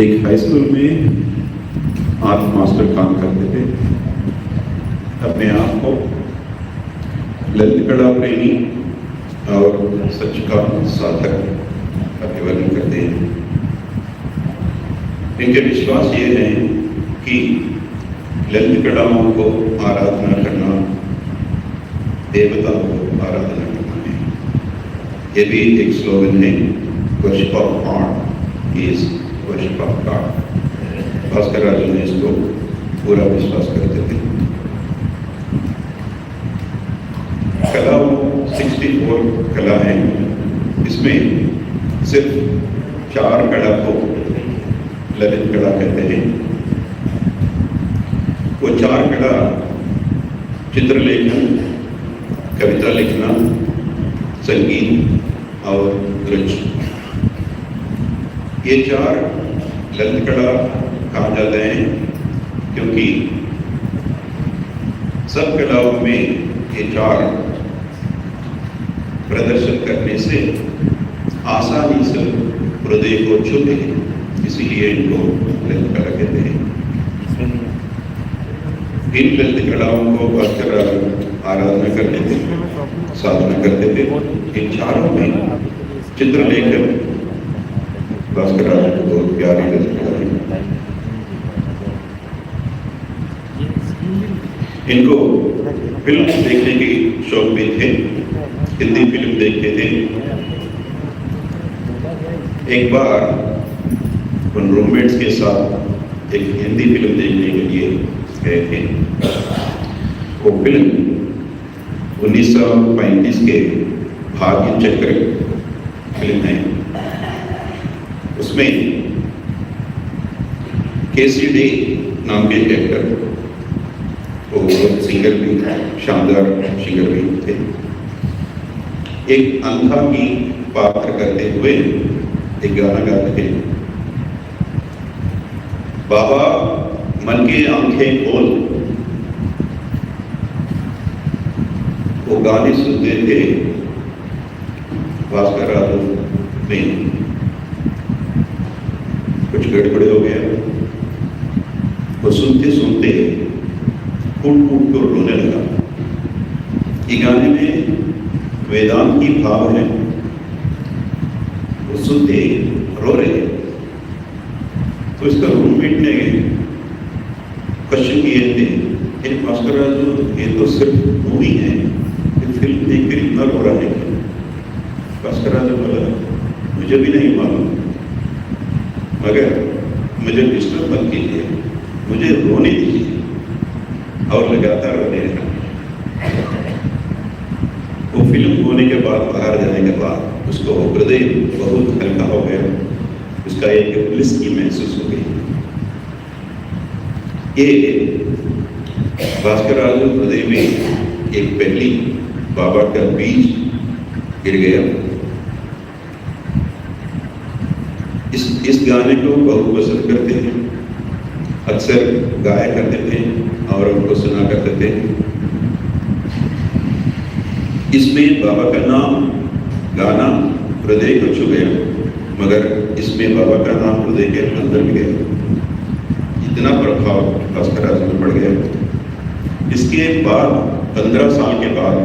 एक high school में art master काम करते थे। अपने आप को ललित कला प्रेमी और सच का साधक अभिवर्णन करते हैं। इनके विश्वास ये है कि ललित कलाओं को आराधना करना देवताओं को आराधना करना है। ये भी एक स्लोगन है, worship of art is worship of God. Bhaskar Raju ने इसको पूरा विश्वास करते थे। कला 64 कला है, इसमें सिर्फ 4 कला को ललित कला कहते हैं। वो 4 कला चित्रलेखन, कविता लिखना, संगीत और नृत्य। ये 4 ललित कला कहा जाते हैं क्योंकि सब कलाओं में ये 4 प्रदर्शन करने से आसानी से हृदय को छूते हैं, इसीलिए इनको ललित कला कहते हैं। इन ललित कलाओं को भास्कर आराधना करते थे, साधना करते थे। इन 4 में चित्रलेखन भास्कर राजू को बहुत प्यारी ललित कला है। इनको फिल्म देखने की शौक भी थे, हिंदी फिल्म देखते थे। एक बार उन रूममेट्स के साथ एक हिंदी फिल्म देखने के लिए गए थे। वो फिल्म 1935 के भाग्य चक्र फिल्म है। उसमें केसीडी नाम के एक एक्टर, वो सिंगर भी, शानदार सिंगर भी थे, एक अंधा की पात्र करते हुए एक गाना गाते थे। बाबा मन के आंखें खोल, वो गाने सुनते थे। भास्कर राजू में कुछ गड़बड़ हो गया। वो सुनते सुनते फूट फूट कर रोने लगा। ये गाने में वेदांत की भाव है, वो सुनते रो रहे हैं। तो इसका रूममेट ने क्वेश्चन किए थे, भास्कर राजू ये तो सिर्फ मूवी है, फिल्म देख कर इतना रो रहा है। भास्कर राजू बोला, मुझे भी नहीं मालूम, मगर मुझे डिस्टर्ब मत कीजिए, मुझे रोने दीजिए। और लगातार रोने लगा। वो फिल्म होने के बाद, बाहर जाने के बाद उसको हृदय बहुत हल्का हो गया, उसका एक ब्लिस की महसूस हो गई। ये भास्कर राजू हृदय में एक पहली बाबा का बीज गिर गया। इस गाने को बहुत पसंद करते हैं, अक्सर गाया करते थे और उनको सुना करते थे। इसमें बाबा का नाम गाना हृदय को छू गया, मगर इसमें बाबा का नाम हृदय के अंदर भी गया। इतना प्रभाव भास्कर राजू में पड़ गया। इसके बाद 15 साल के बाद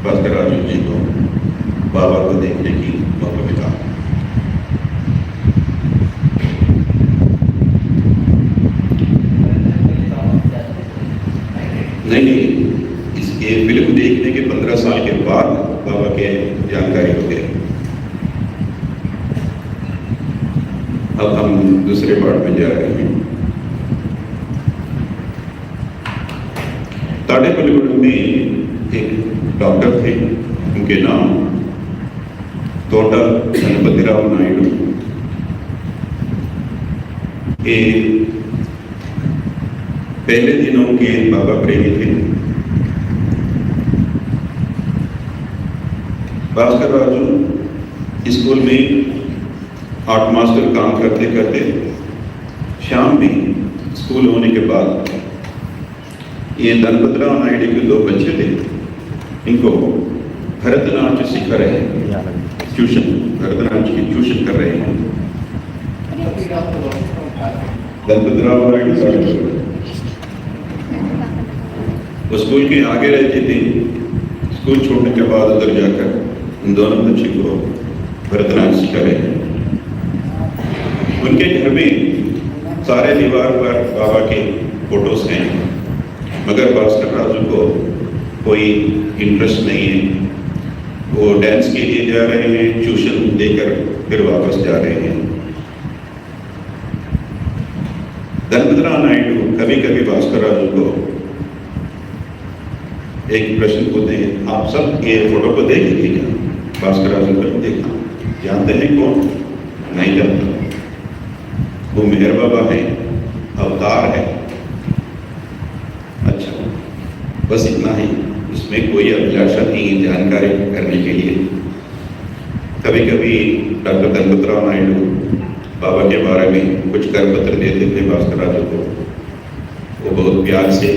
भास्कर राजू जी को बाबा को देखने की मौका मिला। नहीं, इसके फिल्म देखने के 15 साल के बाद बाबा के जानकारी हो गए। अब हम दूसरे पार्ट में जा रहे हैं। ताडेपल्लीगुड़ में एक डॉक्टर थे, उनके नाम तोटा गणपतिराव नायडू। ये पहले दिनों के बाबा प्रेमी थे। भास्कर राजू स्कूल में आर्ट मास्टर काम करते करते शाम में स्कूल होने के बाद ये गणपतिराव नायडू के 2 बच्चे थे, इनको भरतनाट्य सिखा रहे हैं, ट्यूशन, भरतनाट्य की ट्यूशन कर रहे हैं। दलपतराव नायडू साहब वो स्कूल के आगे रहते थे। स्कूल छोड़ने के बाद उधर जाकर इन दोनों बच्चे को भरतनाट्यम सिखा रहे हैं। उनके घर में सारे दीवार पर बाबा के फोटोज हैं, मगर भास्कर राजू को कोई इंटरेस्ट नहीं है। वो डांस के लिए जा रहे हैं, ट्यूशन देकर फिर वापस जा रहे हैं। दलपतराव नायडू कभी कभी भास्कर राजू को एक प्रश्न पूछते हैं, आप सब ये फोटो को देख लीजिए क्या? भास्कर राजू को देखा, जानते हैं कौन? नहीं जानता। वो मेहर बाबा है, अवतार है। अच्छा, बस इतना ही, इसमें कोई अभिलाषा नहीं जानकारी करने के लिए। कभी कभी डॉक्टर दलपतराव नायडू बाबा के बारे में कुछ करपत्र देते थे भास्कर राजू को। वो बहुत प्यार से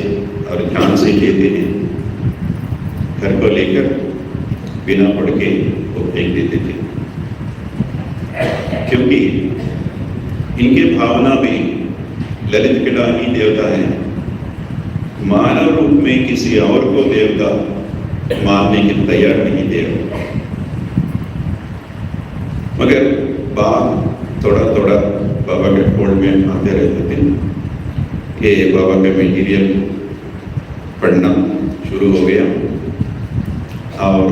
और ध्यान से लेते हैं। घर को लेकर बिना पढ़ के वो फेंक देते थे, क्योंकि इनके भावना में ललित कला ही देवता है। मानव रूप में किसी और को देवता मानने के तैयार नहीं थे। मगर बात थोड़ा थोड़ा बाबा के फोल्ड में आते रहते थे कि बाबा का मटीरियल पढ़ना शुरू हो गया और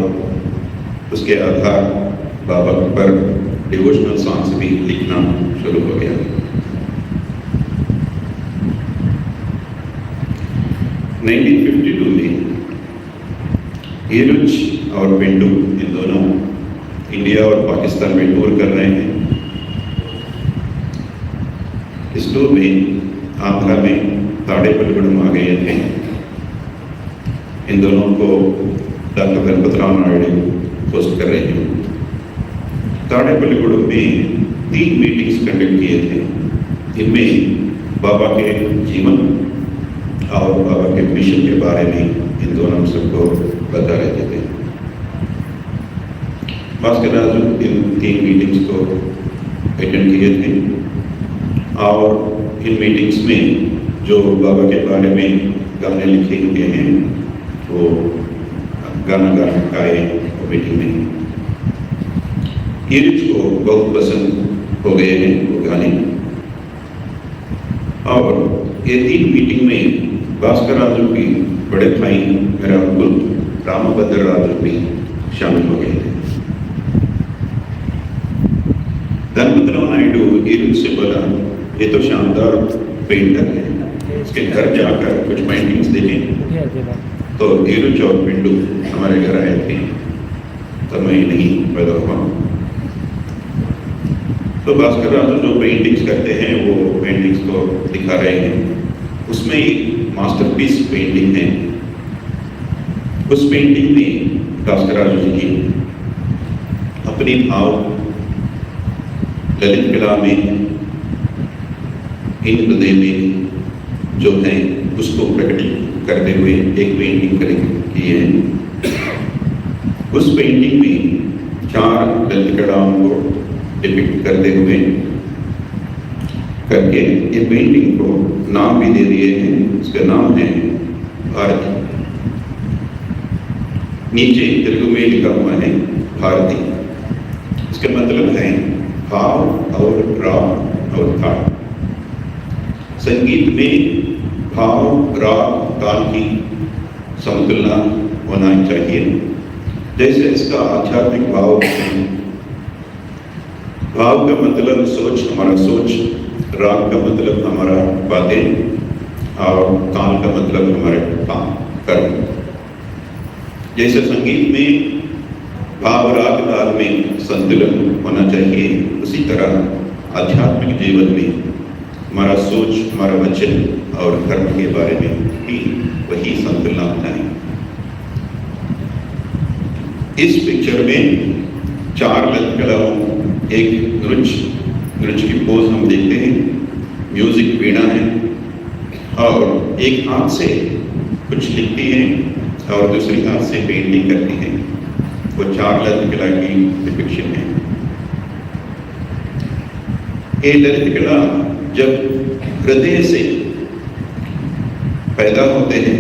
उसके आधार बाबा पर डिवोशनल सॉन्ग्स भी लिखना शुरू हो गया। 1952 में ईरुच और पिंडू इन दोनों इंडिया और पाकिस्तान में टूर कर रहे हैं। इस टूर में आंध्रा में ताड़ेपल्लीगुडम आ गए थे। इन दोनों को डॉक्टर दलपतराव नायडू होस्ट कर रहे हैं। ताड़ेपल्लीगुडम में 3 मीटिंग्स कंडक्ट किए थे। इनमें बाबा के जीवन और बाबा के मिशन के बारे में इन दोनों सबको बता रहे थे। भास्कर राजू इन 3 मीटिंग्स को अटेंड किए थे और इन मीटिंग्स में जो बाबा के बारे में गाने लिखे हुए हैं वो गाना गाए मीटिंग में। ईरिच को बहुत पसंद हो गए हैं वो गाने। और ये 3 मीटिंग में भास्कर राजू की बड़े भाई मेरा अंकुल रामभद्र राजू भी शामिल हो गए थे। दलपतराव नायडू ईरिच से बोला, ये तो शानदार पेंटर है, इसके घर जाकर कुछ पेंटिंग्स देखें। तो ईरुच और पिंडू हमारे घर आए थे, तब मैं नहीं पैदा हुआ। तो भास्कर राजू जो पेंटिंग्स करते हैं वो पेंटिंग्स को दिखा रहे हैं। उसमें एक मास्टरपीस पेंटिंग है। उस पेंटिंग में भास्कर राजू जी की अपनी भाव ललित कला में इन हृदय में जो है उसको प्रकट करते हुए एक पेंटिंग किए हैं। उस पेंटिंग में 4 ललित कलाओं को डिपिक्ट करते हुए करके ये पेंटिंग को नाम भी दे दिए हैं। उसका नाम है भारती। नीचे तेलुगु में लिखा हुआ है भारती। इसका मतलब है भाव और राग और ताल। संगीत में भाव राग ताल की समतुलना होना चाहिए। जैसे इसका आध्यात्मिक भाव है। भाव का मतलब सोच, हमारा सोच, राग का मतलब हमारा बातें और ताल का मतलब हमारे काम कर्म। जैसे संगीत में भाव राग ताल में संतुलन होना चाहिए, उसी तरह आध्यात्मिक जीवन में हमारा सोच, हमारा वचन और कर्म के बारे में भी वही संतुलन होना है। इस पिक्चर में 4 ललित कलाओं, एक नृत्य की पोज हम देखते हैं, म्यूजिक वीणा है और एक हाथ से कुछ लिखती है और दूसरी हाथ से पेंटिंग करती है। वो 4 ललित कला की डिपिक्शन है। ये ललित कला जब हृदय से पैदा होते हैं।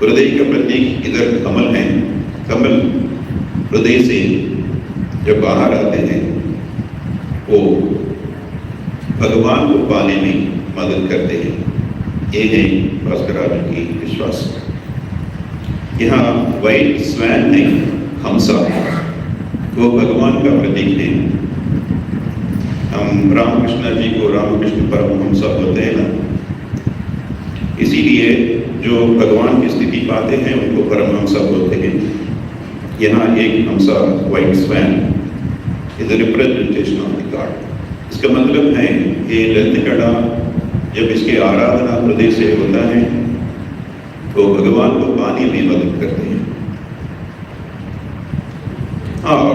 हृदय का प्रतीक इधर कमल है। कमल हृदय से जब बाहर आते हैं वो भगवान को पाने में मदद करते हैं। ये है भास्कराचार्य की विश्वास। यहाँ व्हाइट स्वैन नहीं, हंसा, वो भगवान का प्रतीक है। हम रामकृष्ण जी को रामकृष्ण परमहंस बोलते हैं ना, इसीलिए जो भगवान की स्थिति पाते हैं उनको परमहंस बोलते हैं। यहाँ एक हंसा white swan is the representation of the god. इसका मतलब है ये ललित कड़ा जब इसके आराधना हृदय से होता है तो भगवान को पाने में मदद करते हैं। और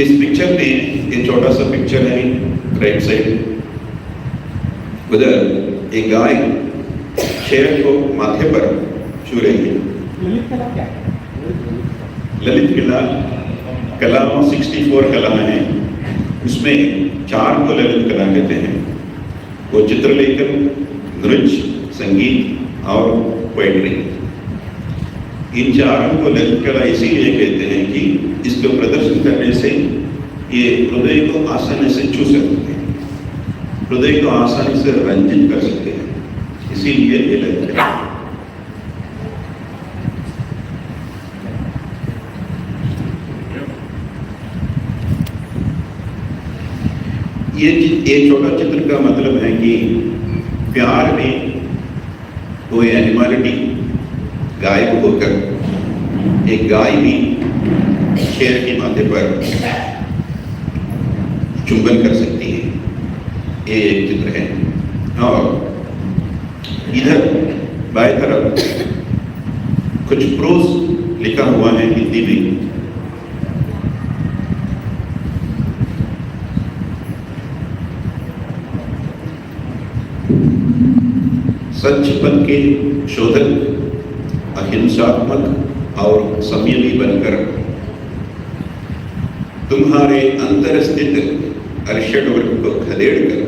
इस पिक्चर में एक छोटा सा पिक्चर है राइट साइड, उधर एक गाय शेर को माथे पर छू रही है। ललित कला क्या है? ललित कला 64 कला है, उसमें 4 को ललित कला कहते हैं। वो चित्रलेखन, नृत्य, संगीत और पोएट्री। इन 4 को ललित कला इसीलिए कहते हैं कि इसको प्रदर्शन करने से ये हृदय को आसानी से छू सकते हैं, हृदय को आसानी से रंजित कर सकते हैं, इसीलिए ये ललित कला। ये छोटा चित्र का मतलब है कि प्यार में कोई एनिमलिटी गायब होकर एक गाय भी शेर के माथे पर चुंबन कर सकती है। ये एक चित्र है। और इधर बाएं तरफ कुछ प्रोज लिखा हुआ है हिंदी में। सच पद के शोधक, अहिंसात्मक और संयमी बनकर तुम्हारे अंतर स्थित अर्षडवर्ग को खदेड़कर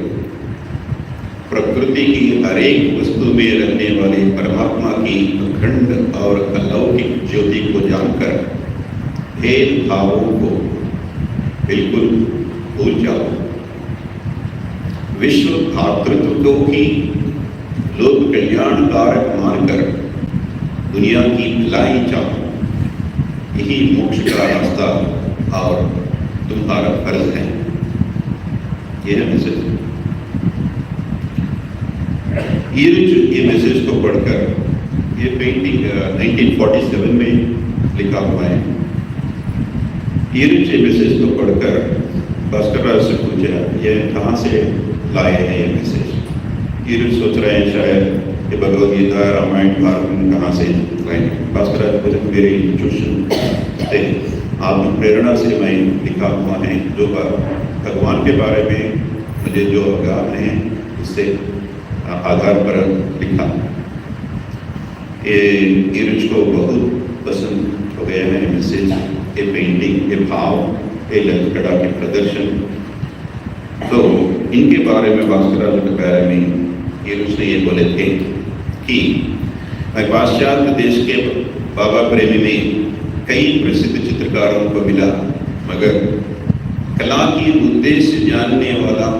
प्रकृति की हर एक वस्तु में रहने वाले परमात्मा की अखंड और अलौकिक ज्योति को जानकर भेद भावों को बिल्कुल भूल जाओ। विश्व भातृत्व को ही लोक कल्याण कारक मानकर दुनिया की भलाई चाहो, यही मोक्ष का रास्ता और तुम्हारा फर्ज है। यह है मैसेज। ये मैसेज को पढ़कर, ये पेंटिंग 1947 में लिखा हुआ है। ये मैसेज को पढ़कर भास्कर से पूछा ये कहाँ से लाए हैं ये मैसेज। ये सोच रहे हैं शायद कि भगवद गीता, रामायण, भारत कहाँ से लाए। भास्कर पूछा मेरे इंस्टीट्यूशन से आत्म प्रेरणा से मैं लिखा हुआ है, जो भगवान के बारे में मुझे जो ज्ञान है उससे आधार पर लिखा। ये इरुच को बहुत पसंद हो गया है मैसेज, ये पेंटिंग, ये भाव, ये ललित कला के प्रदर्शन। तो इनके बारे में भास्कर के बारे में इरुच ने ये बोले थे कि मैं पाश्चात्य देश के बाबा प्रेमी में कई प्रसिद्ध चित्रकारों को मिला, मगर कला की उद्देश्य जानने वाला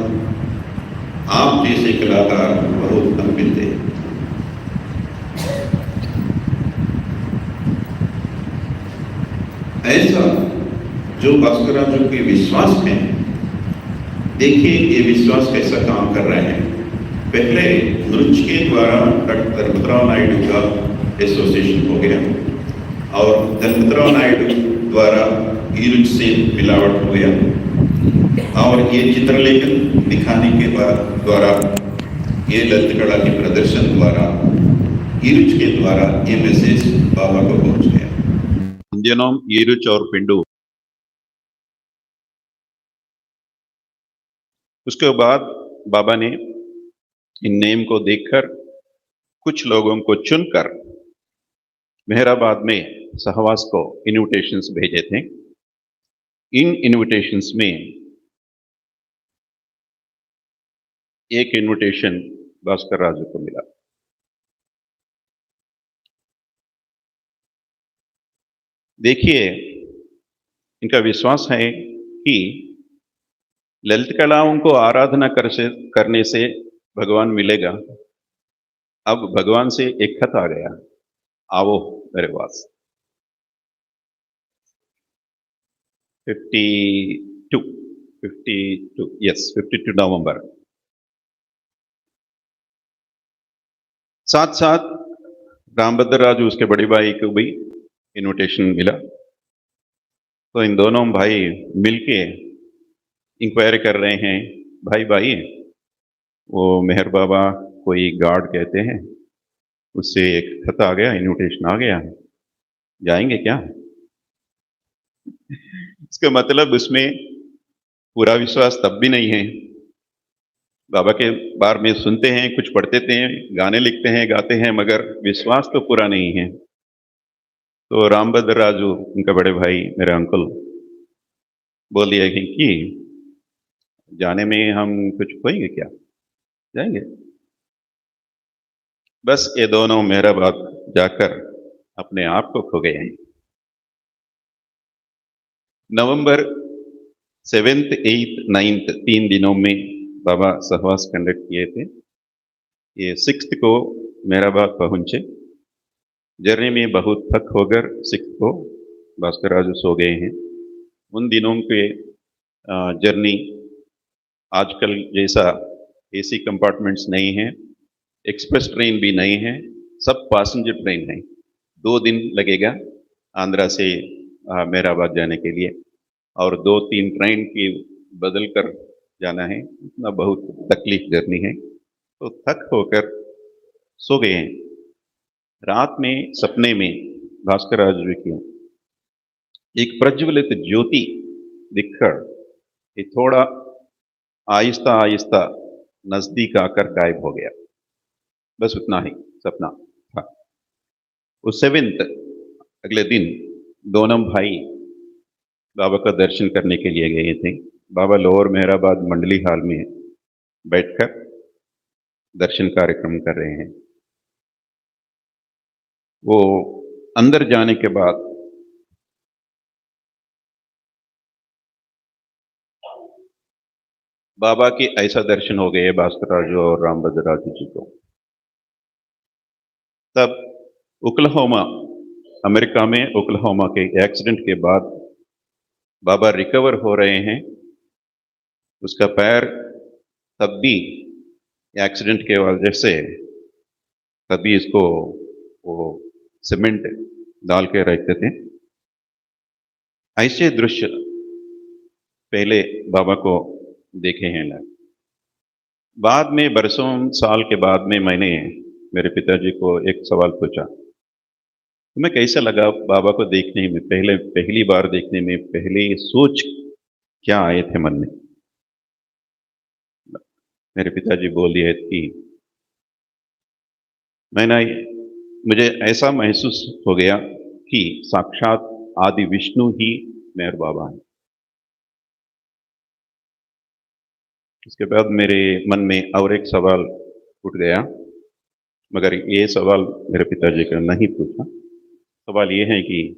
आप जैसे कलाकार बहुत कम मिलते। ऐसा जो भास्कराचार्य के विश्वास है, देखिए ये विश्वास कैसा काम कर रहे हैं। पहले नृत्य के द्वारा धर्मतराव नायडू का एसोसिएशन हो गया और धर्मतराव नायडू द्वारा इरुच से मिलावट हो गया और ये चित्रलेखन दिखाने के द्वारा ये ललित कला के प्रदर्शन द्वारा इरुच के द्वारा ये मैसेज बाबा को पहुंच गया। जिनका नाम इरुच और पिंडू। उसके बाद बाबा ने इन नेम को देखकर कुछ लोगों को चुनकर मेहराबाद में सहवास को इनविटेशंस भेजे थे। इन इनविटेशंस में एक इनविटेशन भास्कर राजू को मिला। देखिए, इनका विश्वास है कि ललित कलाओं को आराधना करने से भगवान मिलेगा। अब भगवान से एक खत आ गया, आओ मेरे पास। 52 यस 52 नवंबर। साथ साथ रामभद्र राजू उसके बड़े भाई को भी इनविटेशन मिला। तो इन दोनों भाई मिलके इंक्वायरी कर रहे हैं, भाई भाई वो मेहर बाबा कोई गार्ड कहते हैं, उससे एक खत आ गया, इनविटेशन आ गया, जाएंगे क्या? इसका मतलब उसमें पूरा विश्वास तब भी नहीं है। बाबा के बारे में सुनते हैं, कुछ पढ़ते हैं, गाने लिखते हैं, गाते हैं, मगर विश्वास तो पूरा नहीं है। तो रामभद्र राजू उनका बड़े भाई मेरे अंकल बोल दिया कि जाने में हम कुछ खोएंगे क्या, जाएंगे। बस ये दोनों मेहराबाद जाकर अपने आप को खो गए हैं। नवंबर 7th, 8th, 9th 3 दिनों में बाबा सहवास कंडक्ट किए थे। ये 6th को मेहराबाद पहुंचे। जर्नी में बहुत थक होकर 6th को भास्कर राजू सो गए हैं। उन दिनों के जर्नी आजकल जैसा एसी कंपार्टमेंट्स नहीं है, एक्सप्रेस ट्रेन भी नहीं है, सब पैसेंजर ट्रेन है। 2 दिन लगेगा आंध्रा से मेहराबाद जाने के लिए, और 2-3 ट्रेन की बदल कर जाना है। इतना बहुत तकलीफ जर्नी है। तो थक होकर सो गए हैं। रात में सपने में भास्कर राजू की एक प्रज्वलित ज्योति दिखकर ये थोड़ा आहिस्ता आहिस्ता नजदीक आकर गायब हो गया। बस उतना ही सपना था। उस 7th अगले दिन दोनों भाई बाबा का दर्शन करने के लिए गए थे। बाबा लोअर मेहराबाद मंडली हॉल में बैठकर दर्शन कार्यक्रम कर रहे हैं। वो अंदर जाने के बाद बाबा के ऐसा दर्शन हो गए भास्कर राजू और रामभद्र राजू जी को। तब ओक्लाहोमा, अमेरिका में ओक्लाहोमा के एक्सीडेंट के बाद बाबा रिकवर हो रहे हैं। उसका पैर तब भी एक्सीडेंट के वजह से तभी इसको वो सीमेंट डाल के रखते थे। ऐसे दृश्य पहले बाबा को देखे हैं ना। बाद में बरसों साल के बाद में मैंने मेरे पिताजी को एक सवाल पूछा, तुम्हें कैसा लगा बाबा को देखने में, पहली बार देखने में पहले सोच क्या आए थे मन में? मेरे पिताजी बोल दिए कि मुझे ऐसा महसूस हो गया कि साक्षात आदि विष्णु ही मेहर बाबा है। उसके बाद मेरे मन में और एक सवाल उठ गया, मगर ये सवाल मेरे पिताजी का नहीं पूछा। सवाल ये है कि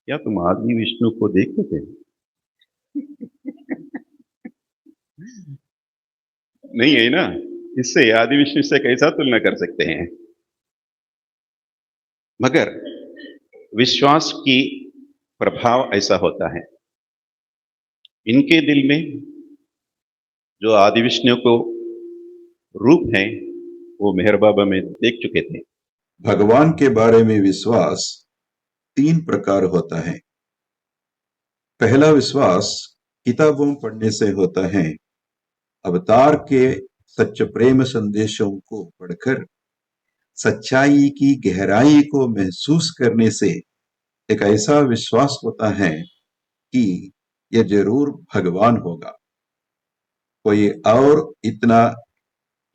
क्या तुम आदि विष्णु को देखते थे? नहीं है ना, इससे आदि विष्णु से कैसा तुलना कर सकते हैं? मगर विश्वास की प्रभाव ऐसा होता है। इनके दिल में जो आदि विष्णु को रूप है वो मेहर बाबा में देख चुके थे। भगवान के बारे में विश्वास 3 प्रकार होता है। पहला विश्वास किताबों पढ़ने से होता है। अवतार के सच्च प्रेम संदेशों को पढ़कर सच्चाई की गहराई को महसूस करने से एक ऐसा विश्वास होता है कि यह जरूर भगवान होगा। कोई और इतना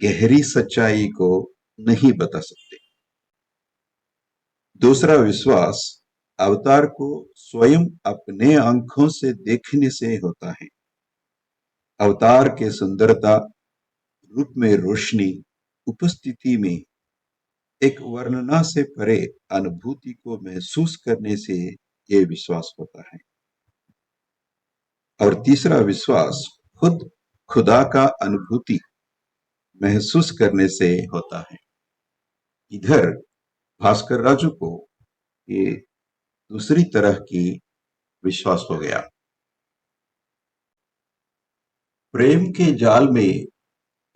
गहरी सच्चाई को नहीं बता सकते। दूसरा विश्वास अवतार को स्वयं अपने आंखों से देखने से होता है। अवतार के सुंदरता, रूप में रोशनी उपस्थिति में एक वर्णना से परे अनुभूति को महसूस करने से यह विश्वास होता है। और तीसरा विश्वास खुद खुदा का अनुभूति महसूस करने से होता है। इधर भास्कर राजू को ये दूसरी तरह की विश्वास हो गया। प्रेम के जाल में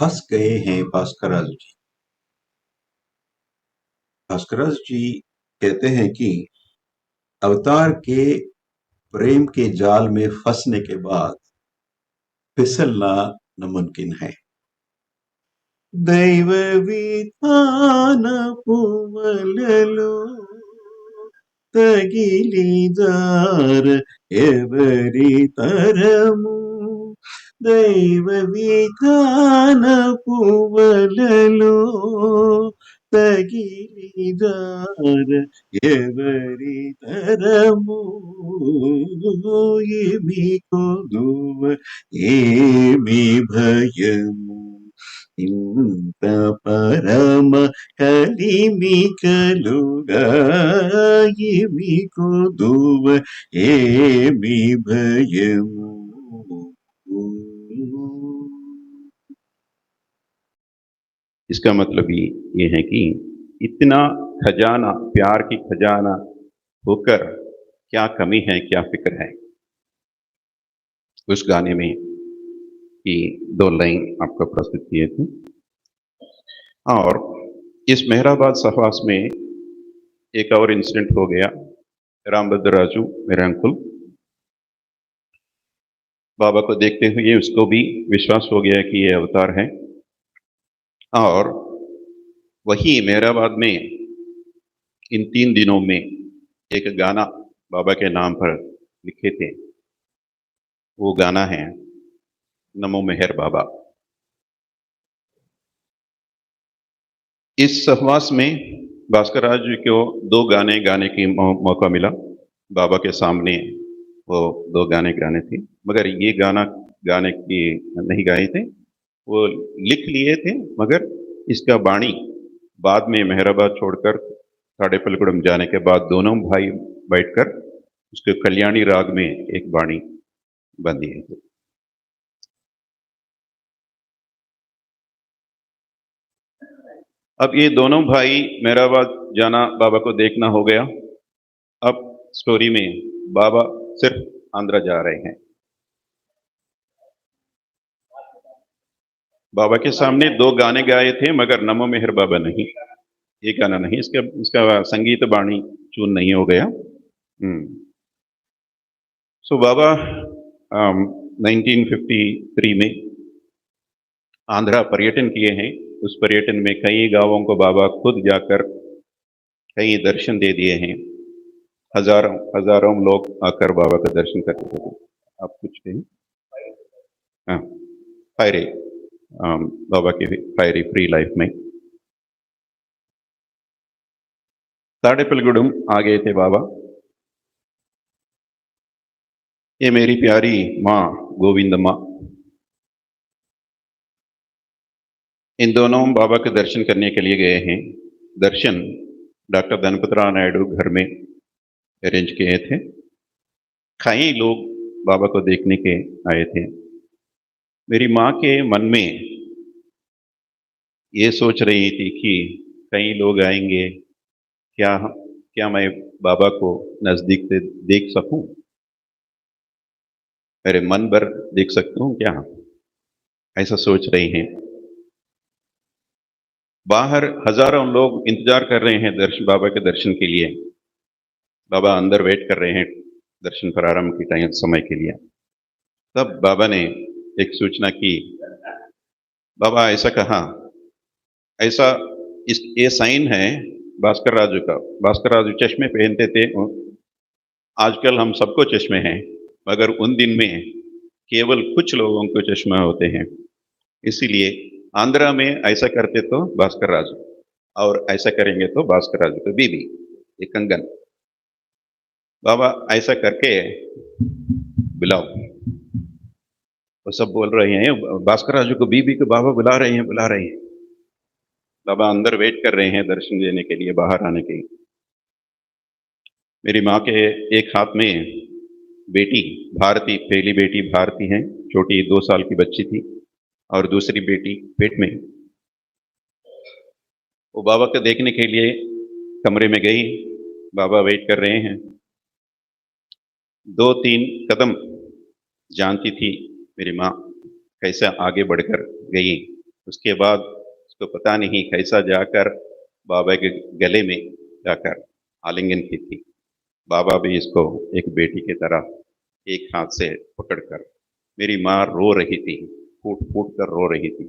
फंस गए हैं भास्कर राजू जी। भास्कर राजू जी कहते हैं कि अवतार के प्रेम के जाल में फंसने के बाद फिसलना नामुमकिन है। దైవ విధానపు వలలో తగిలిదార ఎవరి తరము దైవ విధానపు వలలో తగిలిదార ఎవరి తరము ఏమి కొదువ ఏమి భయము ఇంత పరమ కలిమి కలుగా ఏమి కొదువ ఏమి భయము। इसका मतलब ये है कि इतना खजाना, प्यार की खजाना होकर क्या कमी है, क्या फिक्र है। उस गाने में की 2 लाइन आपको प्रस्तुत किए थे। और इस मेहराबाद सहवास में एक और इंसिडेंट हो गया। रामभद्र राजू मेरे अंकुल, बाबा को देखते हुए उसको भी विश्वास हो गया कि ये अवतार है। और वही मेहराबाद में इन 3 दिनों में एक गाना बाबा के नाम पर लिखे थे। वो गाना है नमो मेहर बाबा। इस सहवास में भास्कर राज जी को 2 गाने गाने की मौका मिला। बाबा के सामने वो 2 गाने गाने थे, मगर ये गाना गाने की नहीं गाए थे, वो लिख लिए थे। मगर इसका बाणी बाद में मेहराबाद छोड़कर ताड़ेपल्लिगुडम जाने के बाद दोनों भाई बैठकर उसके कल्याणी राग में एक बाणी बन दिए थे। अब ये दोनों भाई मेहराबाद जाना बाबा को देखना हो गया। अब स्टोरी में बाबा सिर्फ आंध्रा जा रहे हैं। बाबा के सामने 2 गाने गाए थे, मगर नमो मेहर बाबा नहीं, ये गाना नहीं, इसका संगीत बाणी चून नहीं हो गया। सो बाबा 1953 में आंध्रा पर्यटन किए हैं। उस पर्यटन में कई गांवों को बाबा खुद जाकर कई दर्शन दे दिए हैं। हजारों लोग आकर बाबा का दर्शन करते थे। आप कुछ कहें? हाँ, फायरे बाबा की फायरी फ्री लाइफ में ताड़ेपल्लिगुडम आ गए थे बाबा। ये मेरी प्यारी माँ गोविंद माँ, इन दोनों बाबा के दर्शन करने के लिए गए हैं। दर्शन डॉक्टर धनपतराव नायडू घर में अरेंज किए थे। कई लोग बाबा को देखने के आए थे। मेरी माँ के मन में ये सोच रही थी कि कई लोग आएंगे, क्या मैं बाबा को नजदीक से देख सकूं, मेरे मन भर देख सकता हूं क्या, ऐसा सोच रही हैं। बाहर हजारों लोग इंतजार कर रहे हैं बाबा के दर्शन के लिए। बाबा अंदर वेट कर रहे हैं दर्शन प्रारंभ के टाइम समय के लिए। तब बाबा ने एक सूचना की। बाबा ऐसा कहा, ऐसा ये साइन है भास्कर राजू का। भास्कर राजू चश्मे पहनते थे, आजकल हम सबको चश्मे हैं, मगर उन दिन में केवल कुछ लोगों को चश्मा होते हैं। इसीलिए आंध्रा में ऐसा करते तो भास्कर राजू, और ऐसा करेंगे तो भास्कर राजू की बीवी, एक कंगन। बाबा ऐसा करके बुलाओ। वो सब बोल रहे हैं भास्कर राजू को बीबी को बाबा बुला रहे हैं, बुला रहे हैं। बाबा अंदर वेट कर रहे हैं दर्शन देने के लिए, बाहर आने के लिए। मेरी माँ के एक हाथ में बेटी भारती, पहली बेटी भारती है, छोटी 2 साल की बच्ची थी, और दूसरी बेटी पेट में। वो बाबा को देखने के लिए कमरे में गई, बाबा वेट कर रहे हैं। 2-3 कदम जानती थी मेरी माँ, कैसे आगे बढ़कर गई। उसके बाद उसको पता नहीं कैसा जाकर बाबा के गले में जाकर आलिंगन की थी। बाबा भी इसको एक बेटी की तरह एक हाथ से पकड़कर, मेरी माँ रो रही थी, फूट फूट कर रो रही थी।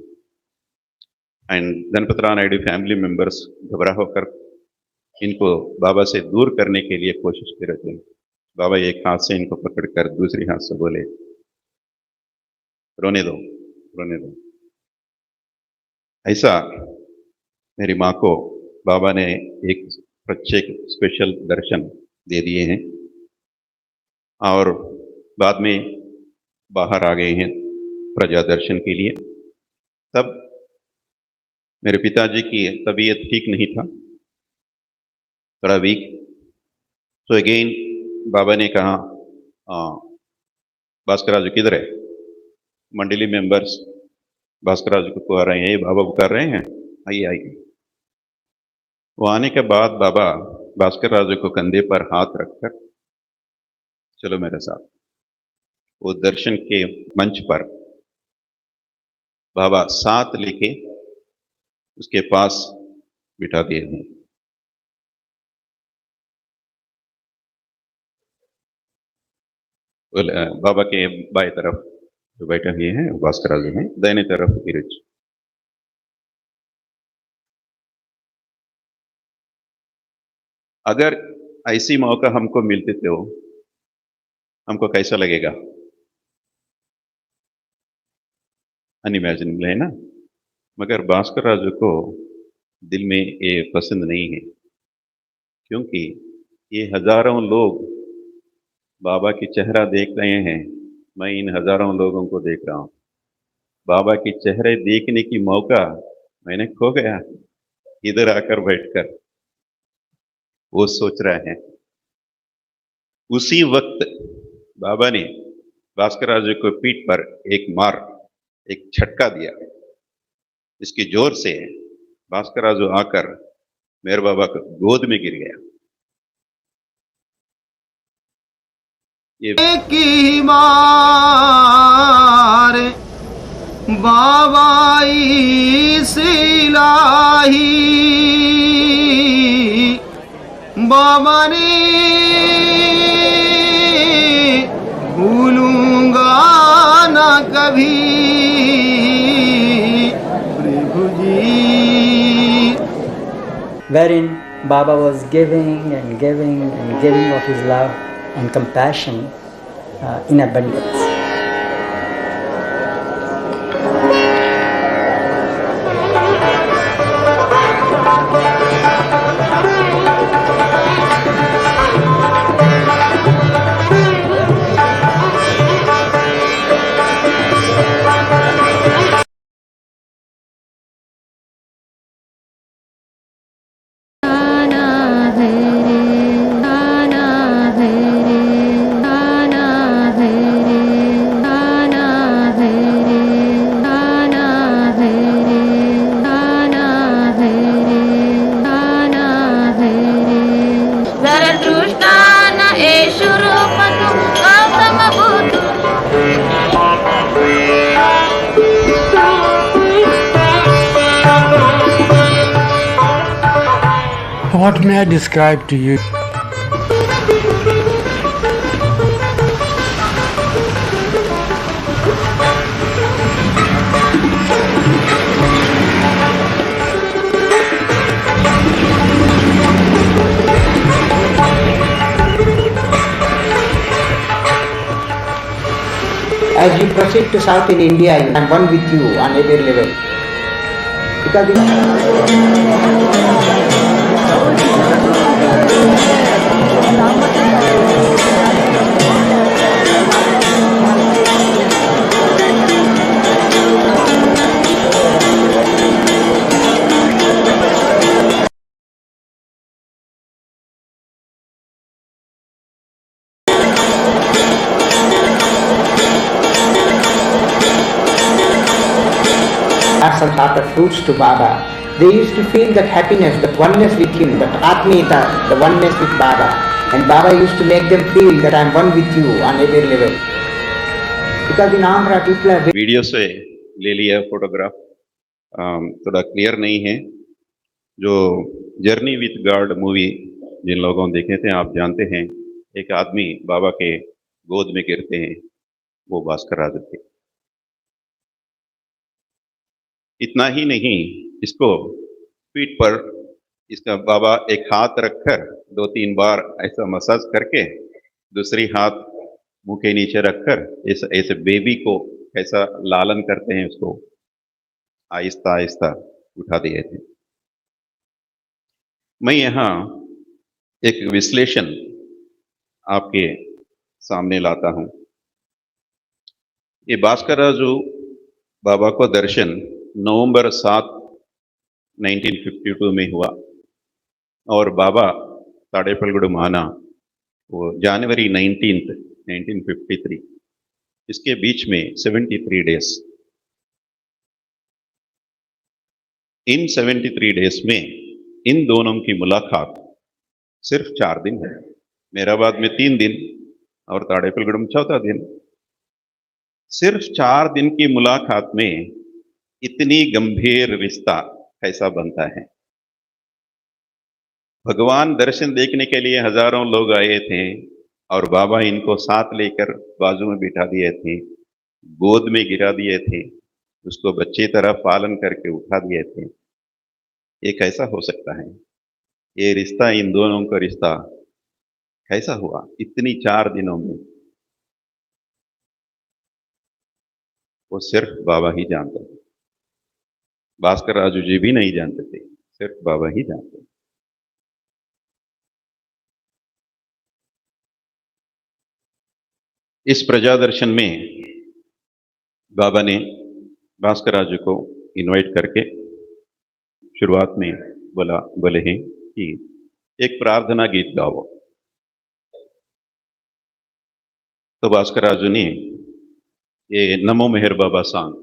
And Ganpatrao Naidu family members घबरा होकर इनको बाबा से दूर करने के लिए कोशिश कर रहे थे। बाबा एक हाथ से इनको पकड़कर दूसरी हाथ से बोले, रोने दो, रोने दो। ऐसा मेरी माँ को बाबा ने एक प्रत्येक स्पेशल दर्शन दे दिए हैं, और बाद में बाहर आ गए हैं प्रजा दर्शन के लिए। तब मेरे पिताजी की तबीयत ठीक नहीं था, थोड़ा वीक। तो अगेन बाबा ने कहा, भास्कर राजू किधर है? मंडली मेंबर्स भास्कर राजू को पुकार रहे हैं, बाबा पुकार रहे हैं, आइए आइए। वो आने के बाद बाबा भास्कर राजू को कंधे पर हाथ रखकर, चलो मेरे साथ। वो दर्शन के मंच पर बाबा साथ लेके उसके पास बिठा दिए हैं। बाबा के बाएं तरफ जो बैठे हुए हैं भास्कर राजू हैं, दाहिने तरफ गिरिज। अगर ऐसी मौका हमको मिलते तो हमको कैसा लगेगा? अनइमेजिनेबल है ना। मगर भास्कर राजू को दिल में ये पसंद नहीं है, क्योंकि ये हजारों लोग बाबा की चेहरा देख रहे हैं। मैं इन हजारों लोगों को देख रहा हूँ। बाबा की चेहरे देखने की मौका मैंने खो गया इधर आकर बैठकर। वो सोच रहे हैं। उसी वक्त बाबा ने भास्कर राजू को पीठ पर एक झटका दिया। इसकी जोर से भास्कर राजू आकर मेरे बाबा को गोद में गिर गया। ये की मार बाबाई सिलाही बाबा ने भूलूंगा ना कभी प्रभु जी। Wherein Baba was giving and giving and giving of his love and compassion in abundance. What may I describe to you? As you proceed to South in India, I am one with you on every level. Because pass some sort of fruits to Baba. They used to feel that happiness, that oneness with him, that Atmita, the oneness with Baba. And Baba used to make them feel that I am one with you on every level. Because in Andhra people are video से ले लिया photograph, थोड़ा clear नहीं है। जो journey with God movie जिन लोगों ने देखे थे आप जानते हैं, एक आदमी बाबा के गोद में गिरते हैं, वो भास्कर राज थे। इतना ही नहीं, इसको पीठ पर इसका बाबा एक हाथ रखकर 2-3 बार ऐसा मसाज करके दूसरी हाथ मुंह के नीचे रखकर ऐसे बेबी को कैसा लालन करते हैं उसको आहिस्ता आहिस्ता उठा दिए थे। मैं यहाँ एक विश्लेषण आपके सामने लाता हूँ। ये भास्कर राजू बाबा को दर्शन नवंबर 7, 1952 में हुआ और बाबा ताड़ेपलगुड़ माना वो जनवरी 19, 1953। इसके बीच में 73 डेज। इन 73 डेज में इन दोनों की मुलाकात सिर्फ 4 दिन है। मेराबाद में 3 दिन और ताड़ेपलगुड़ में 4था दिन। सिर्फ 4 दिन की मुलाकात में इतनी गंभीर रिश्ता कैसा बनता है। भगवान दर्शन देखने के लिए हजारों लोग आए थे और बाबा इनको साथ लेकर बाजू में बिठा दिए थे, गोद में गिरा दिए थे, उसको बच्चे तरह पालन करके उठा दिए थे। ये कैसा हो सकता है? ये रिश्ता, इन दोनों का रिश्ता कैसा हुआ इतनी 4 दिनों में? वो सिर्फ बाबा ही जानते थे। भास्कर राजू जी भी नहीं जानते थे, सिर्फ बाबा ही जानते थे। इस प्रजा दर्शन में बाबा ने भास्कर राजू को इनवाइट करके शुरुआत में बोले हैं कि एक प्रार्थना गीत गाओ। तो भास्कर राजू ने ये नमो मेहर बाबा सॉन्ग,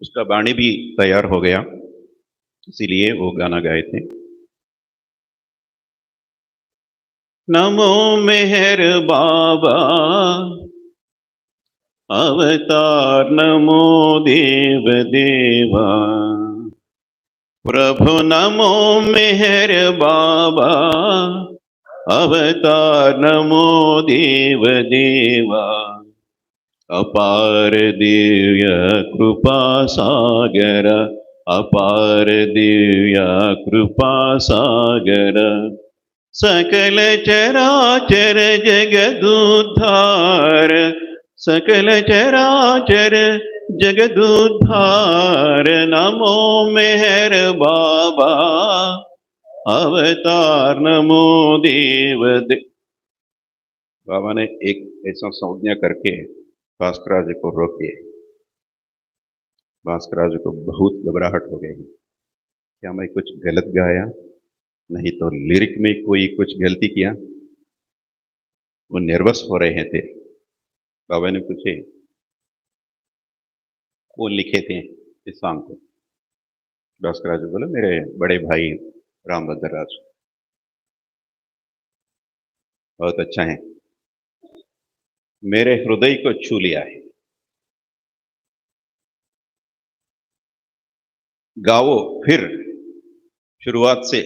उसका बाणी भी तैयार हो गया, इसीलिए वो गाना गाए थे। नमो मेहर बाबा अवतार, नमो देव देवा प्रभु, नमो मेहर बाबा अवतार, नमो देव देवा अपार दिव्य कृपा सागर, अपार दिव्य कृपा सागर सकल चराचर जगदुद्धार, सकल चराचर जगदुद्धार नमो मेहर बाबा अवतार, नमो देव बाबा ने एक ऐसा संज्ञा करके भास्कर राज को रोके। भास्कर राज को बहुत घबराहट हो गई, क्या मैं कुछ गलत गाया, नहीं तो लिरिक में कोई कुछ गलती किया। वो नर्वस हो रहे थे। बाबा ने पूछे वो लिखे थे इस सॉन्ग को। भास्कर राज बोले मेरे बड़े भाई रामभद्र राज, बहुत अच्छा है, मेरे हृदय को छू लिया है, गाओ फिर शुरुआत से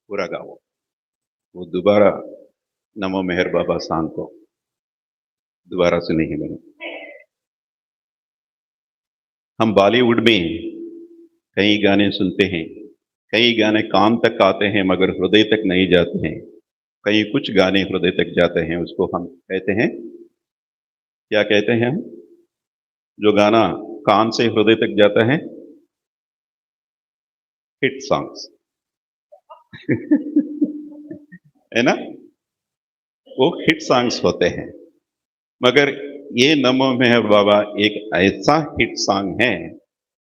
पूरा गाओ। वो दोबारा नमो मेहर बाबा सॉन्ग को दोबारा से नहीं बने। हम बॉलीवुड में कई गाने सुनते हैं, कई गाने कान तक आते हैं मगर हृदय तक नहीं जाते हैं। कई कुछ गाने हृदय तक जाते हैं, उसको हम कहते हैं, क्या कहते हैं हम? जो गाना कान से हृदय तक जाता है, हिट सॉन्ग्स है ना, वो हिट सॉन्ग्स होते हैं। मगर ये नमो मेहर बाबा एक ऐसा हिट सॉन्ग है,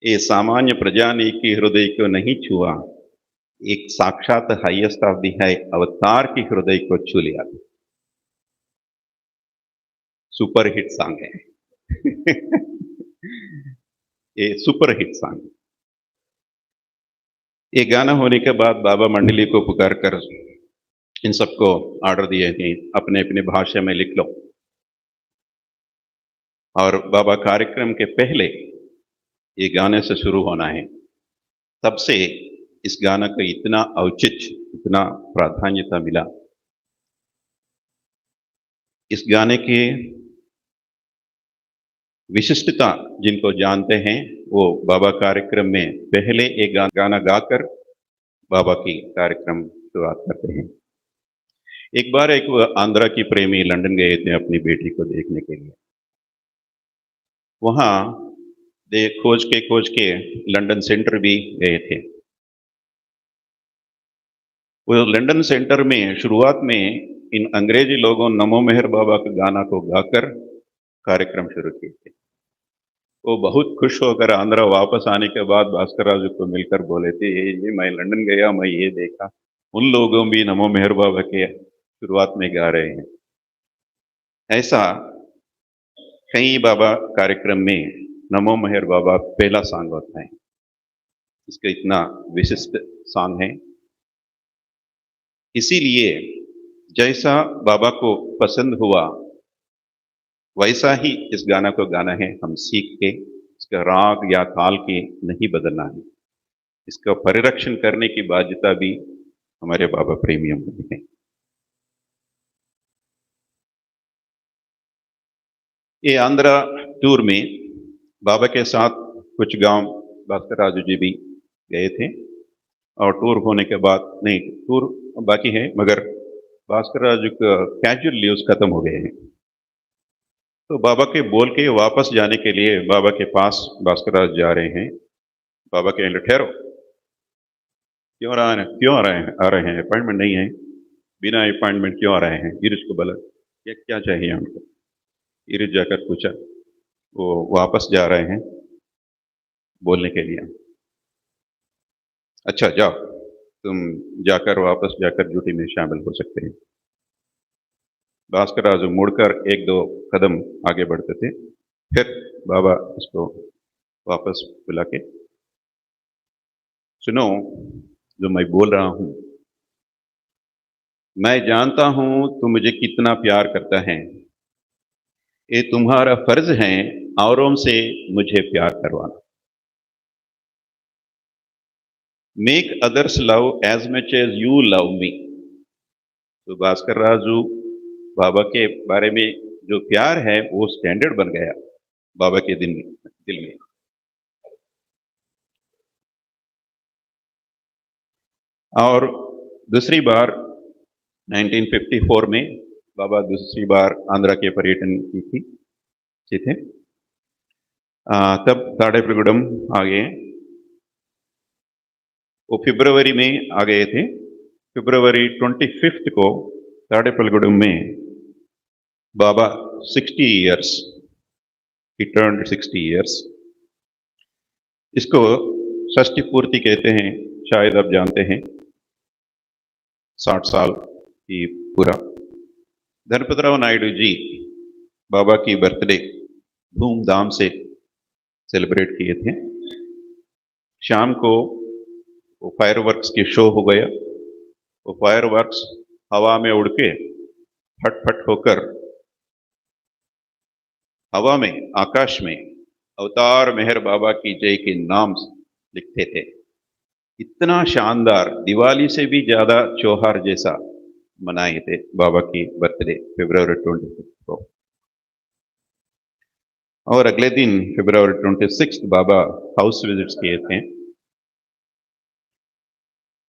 ये सामान्य प्रजानी की हृदय को नहीं छुआ, एक साक्षात हाईएस्ट ऑफ दी है अवतार की हृदय को छू लिया। सुपर हिट सॉन्ग है ये सुपर हिट सॉन्ग। ये गाना होने के बाद बाबा मंडली को पुकार कर इन सबको ऑर्डर दिए कि अपने अपने भाषा में लिख लो। और बाबा कार्यक्रम के पहले ये गाने से शुरू होना है। तब से इस गाना का इतना औचित्य, इतना प्राधान्यता मिला। इस गाने की विशिष्टता जिनको जानते हैं वो बाबा कार्यक्रम में पहले एक गाना गाकर बाबा की कार्यक्रम शुरुआत करते हैं। एक बार एक आंध्रा की प्रेमी लंदन गए थे अपनी बेटी को देखने के लिए। वहां खोज के लंदन सेंटर भी गए थे। वो लंदन सेंटर में शुरुआत में इन अंग्रेजी लोगों नमो मेहर बाबा के गाना को गाकर कार्यक्रम शुरू किए थे। वो बहुत खुश होकर आंध्रा वापस आने के बाद भास्कर राजू को मिलकर बोले थे, ये मैं लंदन गया, मैं ये देखा उन लोगों भी नमो मेहर बाबा के शुरुआत में गा रहे हैं। ऐसा कई बाबा कार्यक्रम में नमो मेहर बाबा पहला सॉन्ग होता है। इसका इतना विशिष्ट सॉन्ग है। इसीलिए जैसा बाबा को पसंद हुआ वैसा ही इस गाना को गाना है। हम सीख के इसका राग या ताल के नहीं बदलना है। इसका परिरक्षण करने की बाध्यता भी हमारे बाबा प्रेमियों की है। ये आंध्रा टूर में बाबा के साथ कुछ गांव भास्कर राजू जी भी गए थे। और टूर होने के बाद, नहीं टूर बाकी है, मगर भास्कर राजू का कैजुअल लीव्स खत्म हो गए हैं। तो बाबा के बोल के वापस जाने के लिए बाबा के पास भास्कर राजू जा रहे हैं। बाबा के ठहरो, क्यों आ रहे हैं, अपॉइंटमेंट नहीं है, बिना अपॉइंटमेंट क्यों आ रहे हैं? गिरीश को बोला क्या चाहिए हमको। गिरीश जाकर पूछा, वो वापस जा रहे हैं बोलने के लिए। अच्छा जाओ, तुम जाकर वापस जाकर ड्यूटी में शामिल हो सकते हैं। भास्कर राजू मुड़कर एक दो कदम आगे बढ़ते थे। फिर बाबा उसको वापस बुला के, सुनो जो मैं बोल रहा हूं, मैं जानता हूं तुम मुझे कितना प्यार करता है। ये तुम्हारा फर्ज है औरों से मुझे प्यार करवाना। Make others love as much as you love me. तो भास्कर राजू बाबा के बारे में जो प्यार है वो स्टैंडर्ड बन गया बाबा के दिल में। और दूसरी बार 1954 में बाबा दूसरी बार आंध्रा के पर्यटन की थे। तब ताड़ेपल्लीगुडम आ गए। वो फरवरी में आ गए थे। फरवरी 25 को ताड़ेपल्लीगुडम में बाबा 60 इयर्स, he turned 60 इयर्स। इसको षष्ठी पूर्ति कहते हैं, शायद आप जानते हैं। 60 साल की पूरा। धनपतराव नायडू जी बाबा की बर्थडे धूमधाम से सेलिब्रेट किए थे। शाम को वो फायरवर्क्स की शो हो गया। वो फायरवर्क्स हवा में उड़ के फट होकर हवा में, आकाश में अवतार मेहर बाबा की जय के नाम लिखते थे। इतना शानदार, दिवाली से भी ज्यादा त्योहार जैसा मनाए थे बाबा की बर्थडे फरवरी 25 को। और अगले दिन फरवरी 26 बाबा हाउस विजिट्स किए थे।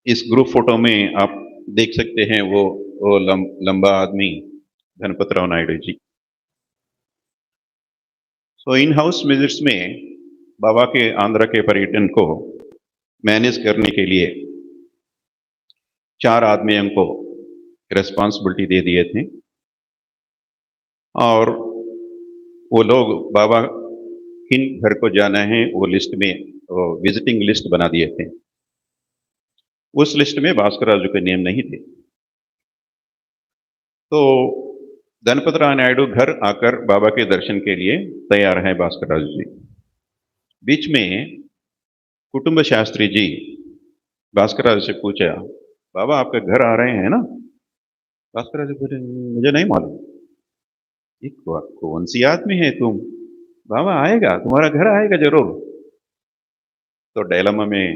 इस ग्रुप फोटो में आप देख सकते हैं वो लंबा आदमी धनपतराव नायडू जी। तो इन हाउस विजिट्स में बाबा के आंध्रा के पर्यटन को मैनेज करने के लिए 4 आदमियों को रिस्पॉन्सिबिलिटी दे दिए थे। और वो लोग बाबा किन घर को जाना है वो लिस्ट में विजिटिंग लिस्ट बना दिए थे। उस लिस्ट में भास्कर राजू के नेम नहीं थे। तो धनपतराव नायडू घर आकर बाबा के दर्शन के लिए तैयार हैं भास्कर राजू जी। बीच में कुटुंब शास्त्री जी भास्कर राज से पूछा, बाबा आपके घर आ रहे हैं ना? भास्कर राज बोले, मुझे नहीं मालूम, ये कौन सी आदमी है तुम? बाबा आएगा, तुम्हारा घर आएगा जरूर। तो डायलमा में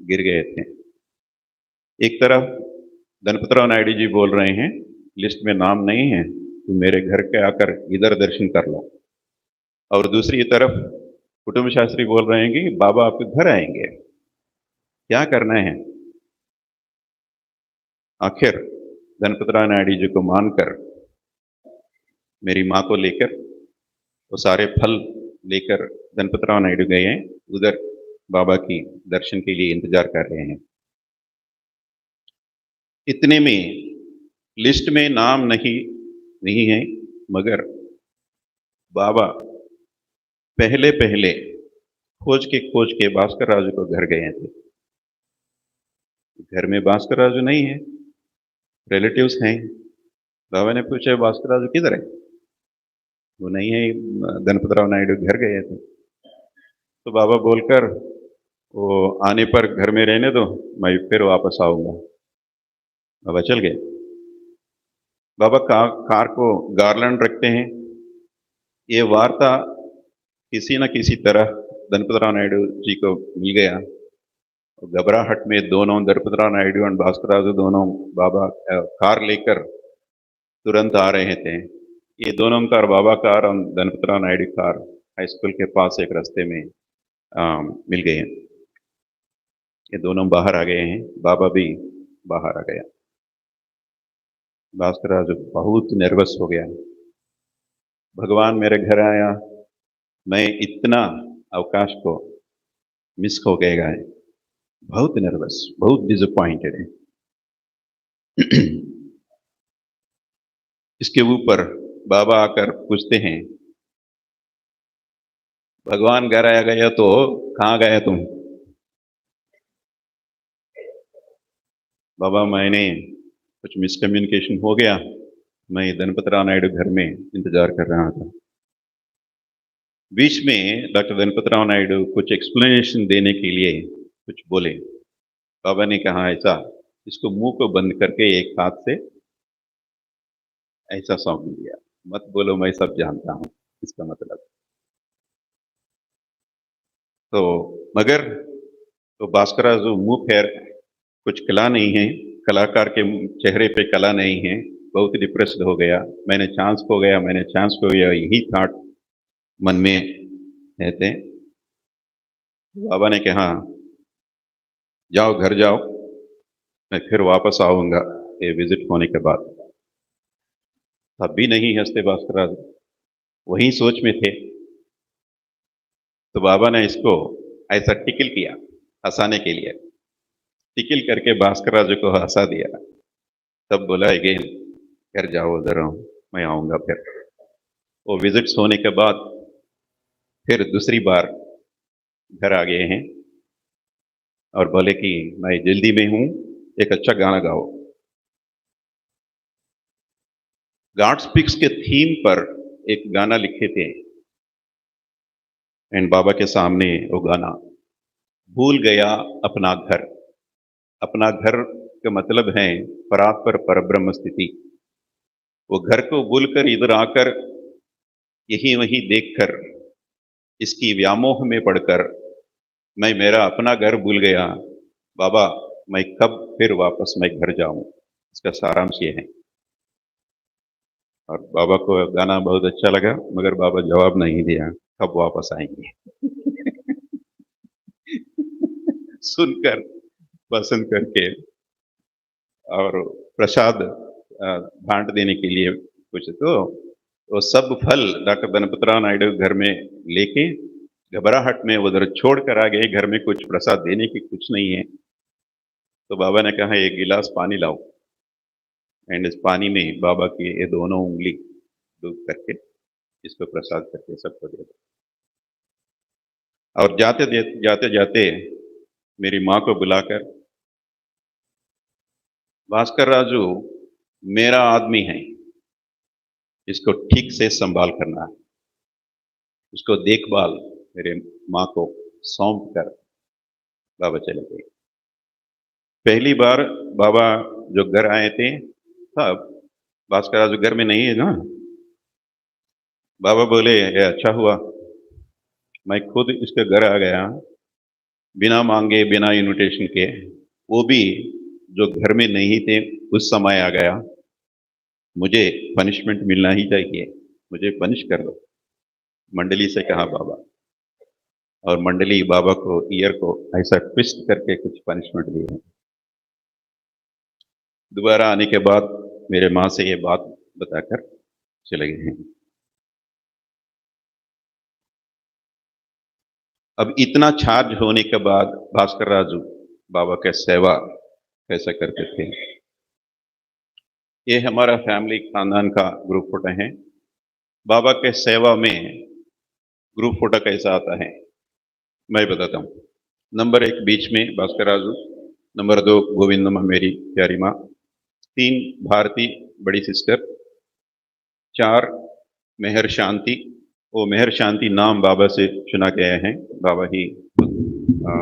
गिर गए थे। एक तरफ गणपतराव नायडू जी बोल रहे हैं लिस्ट में नाम नहीं है, तुम मेरे घर के आकर इधर दर्शन कर लो, और दूसरी तरफ कुटुंब शास्त्री बोल रहे हैं कि बाबा आपके घर आएंगे, क्या करना है? आखिर गणपतराव नायडू जी को मानकर मेरी माँ को लेकर वो सारे फल लेकर गणपतराव नायडू गए हैं, उधर बाबा की दर्शन के लिए इंतजार कर रहे हैं। इतने में लिस्ट में नाम नहीं है, मगर बाबा पहले पहले खोज के भास्कर राजू को घर गए थे। घर में भास्कर राजू नहीं है, रिलेटिव्स हैं। बाबा ने पूछा भास्कर राजू किधर है? वो नहीं है, गणपतराव नायडू घर गए थे। तो बाबा बोलकर वो आने पर घर में रहने दो, मैं फिर वापस आऊंगा। बाबा चल गए। बाबा कार को गार्लैंड रखते हैं। ये वार्ता किसी न किसी तरह गणपतराव नायडू जी को मिल गया। घबराहट में दोनों गणपतराव नायडू और भास्कर राजू दोनों बाबा कार लेकर तुरंत आ रहे थे। ये दोनों कार, बाबा कार और Ganpatrao Naidu car high school के पास एक रास्ते में मिल गए हैं। ये दोनों बाहर आ गए हैं, बाबा भी बाहर आ गया। भास्कर राजू बहुत नर्वस हो गया। भगवान मेरे घर आया, मैं इतना अवकाश को मिस हो गएगा। बहुत नर्वस, बहुत डिसअपॉइंटेड है। इसके ऊपर बाबा आकर पूछते हैं, भगवान घर आया गया तो कहाँ गया तुम? बाबा मैंने कुछ मिसकम्युनिकेशन हो गया, मैं गणपतराव नायडू घर में इंतजार कर रहा था। बीच में डॉक्टर गणपतराव नायडू कुछ एक्सप्लेनेशन देने के लिए कुछ बोले। बाबा ने कहा ऐसा, इसको मुंह को बंद करके एक हाथ से ऐसा सौंप दिया, मत बोलो मैं सब जानता हूं, इसका मतलब। तो मगर तो भास्कर राजू मुंह फेर कुछ कला नहीं है, कलाकार के चेहरे पे कला नहीं है, बहुत डिप्रेस्ड हो गया। मैंने चांस खो गया, यही थॉट मन में रहते। बाबा ने कहा जाओ घर जाओ, मैं फिर वापस आऊंगा ये विजिट होने के बाद। तब भी नहीं हंसते भास्कर राजू, वही सोच में थे। तो बाबा ने इसको ऐसा टिकल किया, हंसाने के लिए टिकल करके भास्कर राजू को हंसा दिया। तब बोला अगेन घर जाओ जरा, मैं आऊंगा फिर। वो विजिट्स होने के बाद फिर दूसरी बार घर आ गए हैं और बोले कि मैं जल्दी में हूं, एक अच्छा गाना गाओ। गॉड स्पीक्स के थीम पर एक गाना लिखे थे एंड बाबा के सामने वो गाना, भूल गया अपना घर। अपना घर का मतलब है परात्पर परब्रह्म स्थिति। वो घर को भूलकर इधर आकर यही वही देखकर इसकी व्यामोह में पड़कर मैं मेरा अपना घर भूल गया। बाबा मैं कब फिर वापस मैं घर जाऊं, इसका सारांश ये है। और बाबा को गाना बहुत अच्छा लगा, मगर बाबा जवाब नहीं दिया कब वापस आएंगे। सुनकर पसंद करके और प्रसाद बांट देने के लिए कुछ, तो वो सब फल डॉक्टर गणपतराव नायडू घर में लेके घबराहट में उधर छोड़ कर आ गए। घर में कुछ प्रसाद देने की कुछ नहीं है। तो बाबा ने कहा एक गिलास पानी लाओ एंड इस पानी में बाबा की ये दोनों उंगली डूब करके इसको प्रसाद करके सबको दे दो। और जाते जाते मेरी माँ को बुलाकर, भास्कर राजू मेरा आदमी है, इसको ठीक से संभाल करना है, इसको देखभाल मेरे माँ को सौंप कर बाबा चले गए। पहली बार बाबा जो घर आए थे तब भास्कर जो घर में नहीं है ना, बाबा बोले ये अच्छा हुआ मैं खुद इसके घर आ गया, बिना मांगे बिना इनविटेशन के, वो भी जो घर में नहीं थे उस समय आ गया, मुझे पनिशमेंट मिलना ही चाहिए, मुझे पनिश कर दो, मंडली से कहा बाबा। और मंडली बाबा को ईयर को ऐसा ट्विस्ट करके कुछ पनिशमेंट दी है। दोबारा आने के बाद मेरे माँ से ये बात बताकर चले गए हैं। अब इतना चार्ज होने के बाद भास्कर राजू बाबा के सेवा कैसा करते थे। ये हमारा फैमिली खानदान का ग्रुप फोटो है। बाबा के सेवा में ग्रुप फोटो कैसा आता है मैं बताता हूँ। नंबर 1 बीच में भास्कर राजू, नंबर 2 गोविंदम्मा मेरी प्यारी माँ, 3 भारती बड़ी सिस्टर, 4 मेहर शांति, वो मेहर शांति नाम बाबा से चुना गया है, बाबा ही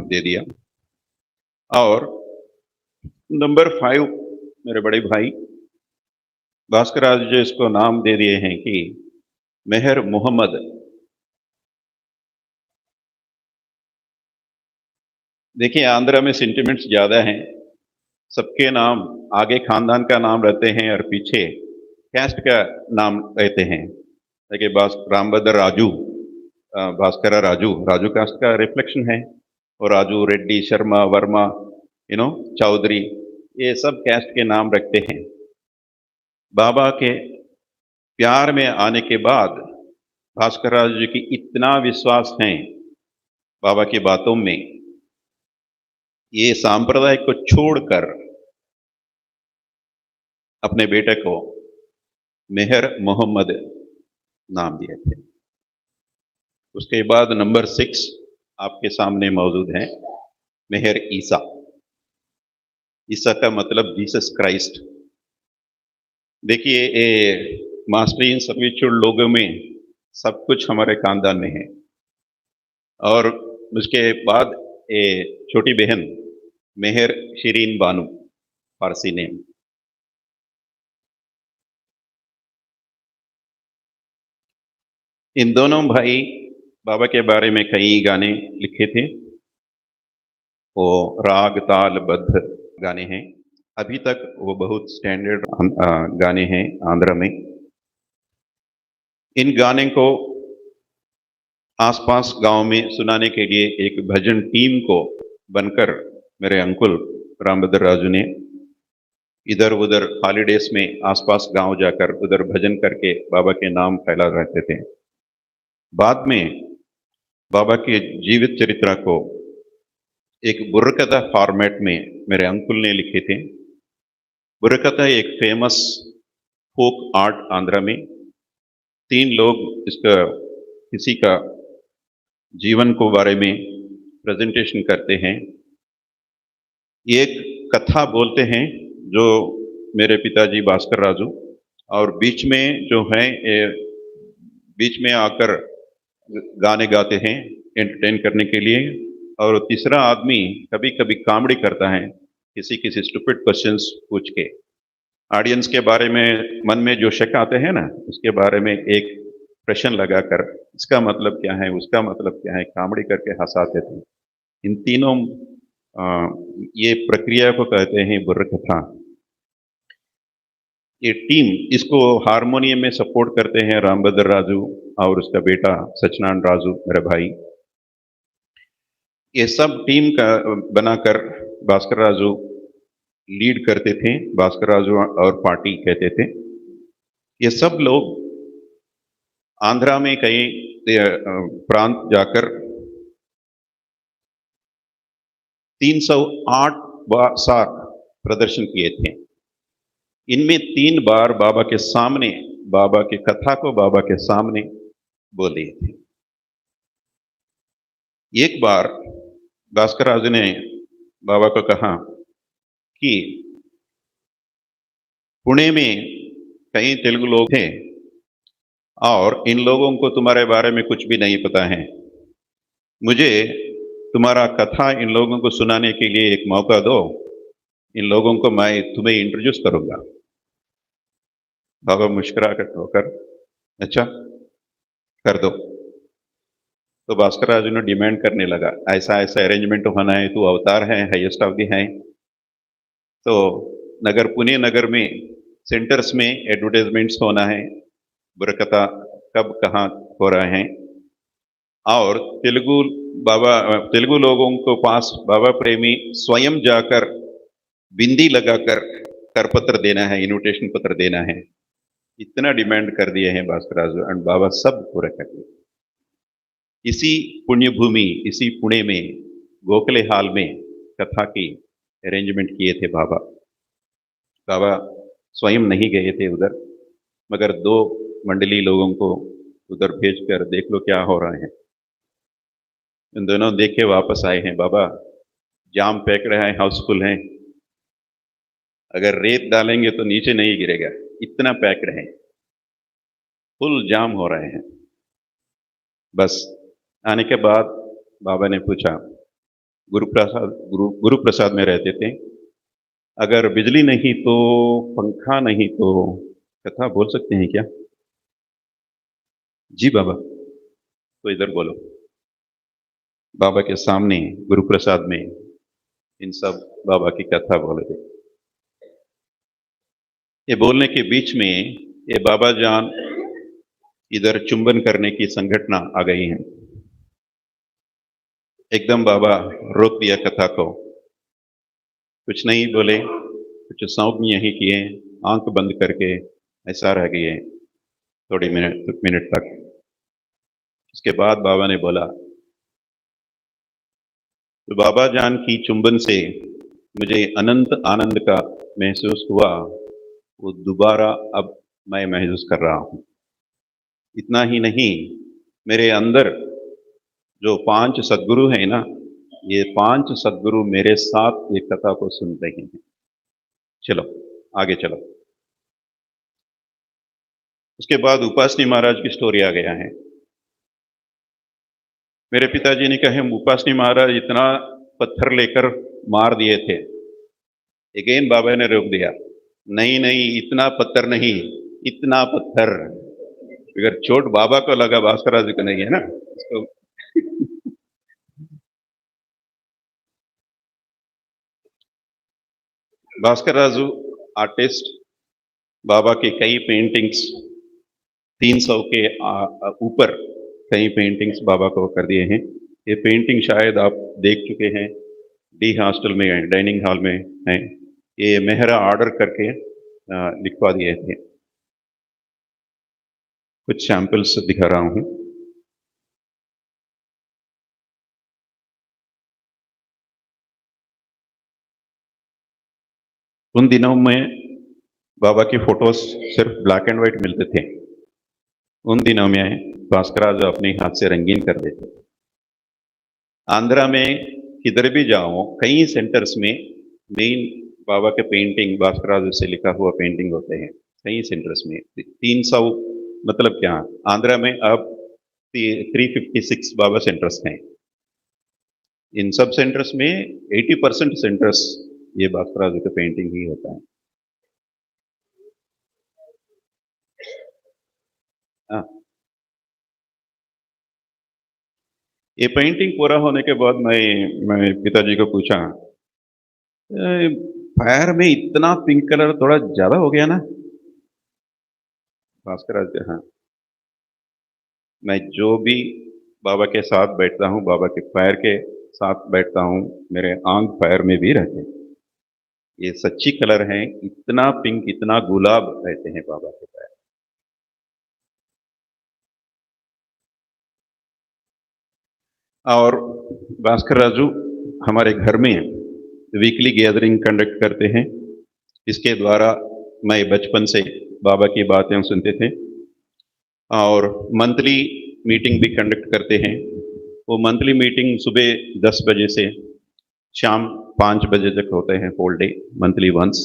दे दिया। और नंबर 5 मेरे बड़े भाई भास्कर राज जो इसको नाम दे दिए हैं कि मेहर मोहम्मद। देखिए आंध्र में सेंटिमेंट्स ज्यादा हैं, सबके नाम आगे खानदान का नाम रहते हैं और पीछे कैस्ट का नाम रहते हैं। देखिए रामभद्र राजू, भास्कर राजू, राजू कास्ट का रिफ्लेक्शन है, और राजू रेड्डी शर्मा वर्मा चौधरी, ये सब कैस्ट के नाम रखते हैं। बाबा के प्यार में आने के बाद भास्कर राजू जी की इतना विश्वास है बाबा की बातों में, ये सांप्रदाय को छोड़कर अपने बेटे को मेहर मोहम्मद नाम दिए थे। उसके बाद नंबर 6 आपके सामने मौजूद है, मेहर ईसा। ईसा का मतलब जीसस क्राइस्ट। देखिए ये मास्टरी इन सर्विट्यूड लोगों में सब कुछ हमारे खानदान में है। और उसके बाद ये छोटी बहन मेहर शिरीन बानू, फारसी नेम। इन दोनों भाई बाबा के बारे में कई गाने लिखे थे, वो राग ताल बद्ध गाने हैं, अभी तक वो बहुत स्टैंडर्ड गाने हैं आंध्र में। इन गाने को आसपास गांव में सुनाने के लिए एक भजन टीम को बनकर मेरे अंकुल रामभद्र राजू ने इधर उधर हॉलीडेज में आसपास गांव जाकर उधर भजन करके बाबा के नाम फैला रहते थे। बाद में बाबा के जीवित चरित्र को एक बुर्रकथा फॉर्मेट में मेरे अंकुल ने लिखे थे। बुर्रकथा एक फेमस फोक आर्ट आंध्र में। 3 लोग इसका किसी का जीवन को बारे में प्रेजेंटेशन करते हैं। एक कथा बोलते हैं जो मेरे पिताजी भास्कर राजू, और बीच में जो है बीच में आकर गाने गाते हैं एंटरटेन करने के लिए। और तीसरा आदमी कभी कभी कॉमेडी करता है, किसी किसी स्टूपिड क्वेश्चंस पूछ के ऑडियंस के बारे में मन में जो शक आते हैं ना, उसके बारे में एक प्रश्न लगाकर इसका मतलब क्या है, उसका मतलब क्या है, कॉमेडी करके हंसाते थे। इन तीनों ये प्रक्रिया को कहते हैं बुर्रकथा। ये टीम इसको हारमोनियम में सपोर्ट करते हैं रामभद्र राजू और उसका बेटा सचनारायण राजू मेरा भाई। ये सब टीम का बनाकर भास्कर राजू लीड करते थे, भास्कर राजू और पार्टी कहते थे। ये सब लोग आंध्रा में कई प्रांत जाकर 308 बार प्रदर्शन किए थे। इनमें 3 बार बाबा के सामने बाबा की कथा को बाबा के सामने बोल दिए थे। एक बार भास्कर राजू ने बाबा को कहा कि पुणे में कई तेलुगु लोग थे और इन लोगों को तुम्हारे बारे में कुछ भी नहीं पता है, मुझे तुम्हारा कथा इन लोगों को सुनाने के लिए एक मौका दो, इन लोगों को मैं तुम्हें इंट्रोड्यूस करूंगा। बाबा मुस्कुरा कर होकर अच्छा कर दो। तो भास्कर राजू ने डिमांड करने लगा, ऐसा ऐसा अरेंजमेंट होना है, तू अवतार है, हाईएस्ट ऑफ दी है। तो पुणे नगर में सेंटर्स में एडवर्टाइजमेंट्स होना है, बुरकथा कब कहाँ हो रहे हैं, और तेलुगु लोगों को पास बाबा प्रेमी स्वयं जाकर बिंदी लगाकर करपत्र देना है, इनविटेशन पत्र देना है। इतना डिमांड कर दिए हैं भास्कर राजू, एंड बाबा सब पूरा कर दिए। इसी पुण्य भूमि, इसी पुणे में गोखले हॉल में कथा की अरेंजमेंट किए थे बाबा। बाबा स्वयं नहीं गए थे उधर, मगर 2 मंडली लोगों को उधर भेजकर देख लो क्या हो रहा है। इन दोनों देख के वापस आए हैं, बाबा जाम पैक रहा है, हाउसफुल है, अगर रेत डालेंगे तो नीचे नहीं गिरेगा, इतना पैक्ड है, फुल जाम हो रहे हैं। बस आने के बाद बाबा ने पूछा, गुरु प्रसाद में रहते थे, अगर बिजली नहीं तो, पंखा नहीं तो कथा बोल सकते हैं क्या? जी बाबा। तो इधर बोलो। बाबा के सामने गुरु प्रसाद में इन सब बाबा की कथा बोले थे। ये बोलने के बीच में ये बाबा जान इधर चुंबन करने की संगठना आ गई है। एकदम बाबा रोक दिया कथा को, कुछ नहीं बोले, कुछ सौंप नहीं किए, आंख बंद करके ऐसा रह गए थोड़ी मिनट तक। उसके बाद बाबा ने बोला, तो बाबा जान की चुंबन से मुझे अनंत आनंद का महसूस हुआ, वो दोबारा अब मैं महसूस कर रहा हूँ। इतना ही नहीं, मेरे अंदर जो 5 सद्गुरु हैं ना, ये 5 सद्गुरु मेरे साथ ये कथा को सुन रहे हैं। चलो आगे चलो। उसके बाद उपासनी महाराज की स्टोरी आ गया है। मेरे पिताजी ने कहे, उपासनी महाराज इतना पत्थर लेकर मार दिए थे। अगेन बाबा ने रोक दिया, नहीं नहीं, इतना पत्थर नहीं, इतना पत्थर। अगर चोट बाबा को लगा, भास्कर राजू को नहीं है ना। तो भास्कर राजू आर्टिस्ट, बाबा के कई पेंटिंग्स, 300 के ऊपर कई पेंटिंग्स बाबा को कर दिए हैं। ये पेंटिंग शायद आप देख चुके हैं, डी हॉस्टल में डाइनिंग हॉल में है। ये मेहरा ऑर्डर करके लिखवा दिए थे। कुछ सैंपल्स दिखा रहा हूं। उन दिनों में बाबा की फोटोज सिर्फ ब्लैक एंड व्हाइट मिलते थे। उन दिनों में भास्कर राजू अपने हाथ से रंगीन कर देते। आंध्रा में किधर भी जाओ, कई सेंटर्स में मेन बाबा के पेंटिंग, भास्कर राजू से लिखा हुआ पेंटिंग होते हैं कई सेंटर्स में। 300 मतलब क्या, आंध्रा में अब 356 बाबा सेंटर्स हैं। इन सब सेंटर्स में 80% सेंटर्स ये भास्कर राजू का पेंटिंग ही होता है। ये पेंटिंग पूरा होने के बाद मैं पिताजी को पूछा, फायर में इतना पिंक कलर थोड़ा ज्यादा हो गया ना? भास्कर राज, हाँ, मैं जो भी बाबा के साथ बैठता हूँ, बाबा के पैर के साथ बैठता हूँ, मेरे आंख पैर में भी रहते हैं। ये सच्ची कलर है, इतना पिंक, इतना गुलाब रहते हैं बाबा के पैर। और भास्कर राजू हमारे घर में वीकली गैदरिंग कंडक्ट करते हैं। इसके द्वारा मैं बचपन से बाबा की बातें सुनते थे, और मंथली मीटिंग भी कंडक्ट करते हैं। वो मंथली मीटिंग सुबह 10 बजे से शाम 5 बजे तक होते हैं, होल डे, मंथली वंस।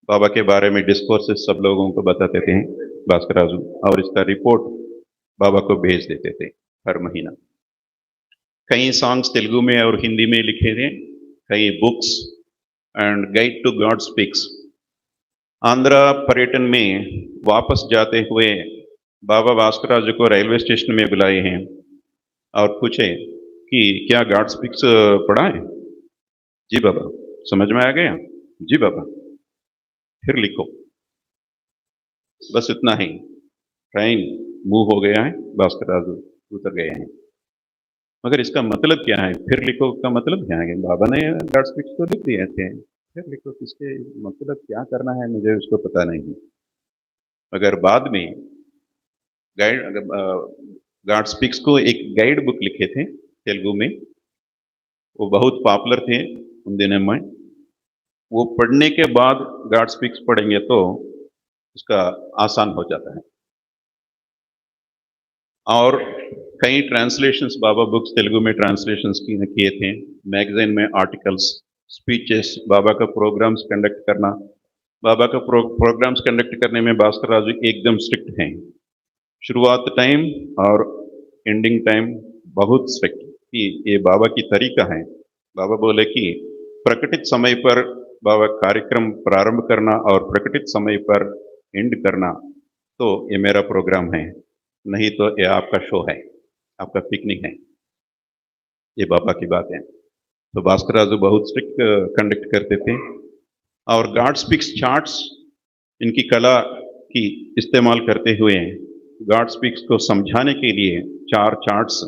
बाबा के बारे में डिस्कोर्सेस सब लोगों को बताते थे भास्कर राजू, और इसका रिपोर्ट बाबा को भेज देते थे हर महीना। कई सॉन्ग्स तेलुगु में और हिंदी में लिखे थे, कई books and guide to God speaks. Andhra पर्यटन में वापस जाते हुए बाबा भास्कराज को रेलवे स्टेशन में बुलाए हैं और पूछे कि क्या गॉड स्पीक्स पढ़ा है? जी बाबा। समझ में आ गया? जी बाबा। फिर लिखो। बस इतना ही। ट्रेन मूव हो गया है, भास्कराज उतर गए हैं। मगर इसका मतलब क्या है? फिर लिखो का मतलब क्या है? बाबा ने गॉड स्पीक्स तो लिख दिए थे, फिर लिखो किसके मतलब क्या करना है मुझे उसको पता नहीं। मगर बाद में गाइड गॉड स्पीक्स को एक गाइड बुक लिखे थे तेलुगु में, वो बहुत पॉपुलर थे उन दिनों में। वो पढ़ने के बाद गॉड स्पीक्स पढ़ेंगे तो उसका आसान हो जाता है। और कई ट्रांसलेशंस बाबा बुक्स तेलुगु में ट्रांसलेशंस किए थे, मैगजीन में आर्टिकल्स, स्पीचेस, बाबा का प्रोग्राम्स कंडक्ट करना। बाबा का प्रोग्राम्स कंडक्ट करने में भास्कर राजू एकदम स्ट्रिक्ट हैं। शुरुआत टाइम और एंडिंग टाइम बहुत स्ट्रिक्ट कि ये बाबा की तरीका है। बाबा बोले कि प्रकटित समय पर बाबा कार्यक्रम प्रारंभ करना और प्रकटित समय पर एंड करना, तो ये मेरा प्रोग्राम है, नहीं तो ये आपका शो है, आपका पिकनिक है। ये बाबा की बात है। तो भास्कर राजू बहुत स्ट्रिक्ट कंडक्ट करते थे। और गॉड स्पीक्स चार्ट्स, इनकी कला की इस्तेमाल करते हुए गॉड स्पीक्स को समझाने के लिए 4 चार्ट्स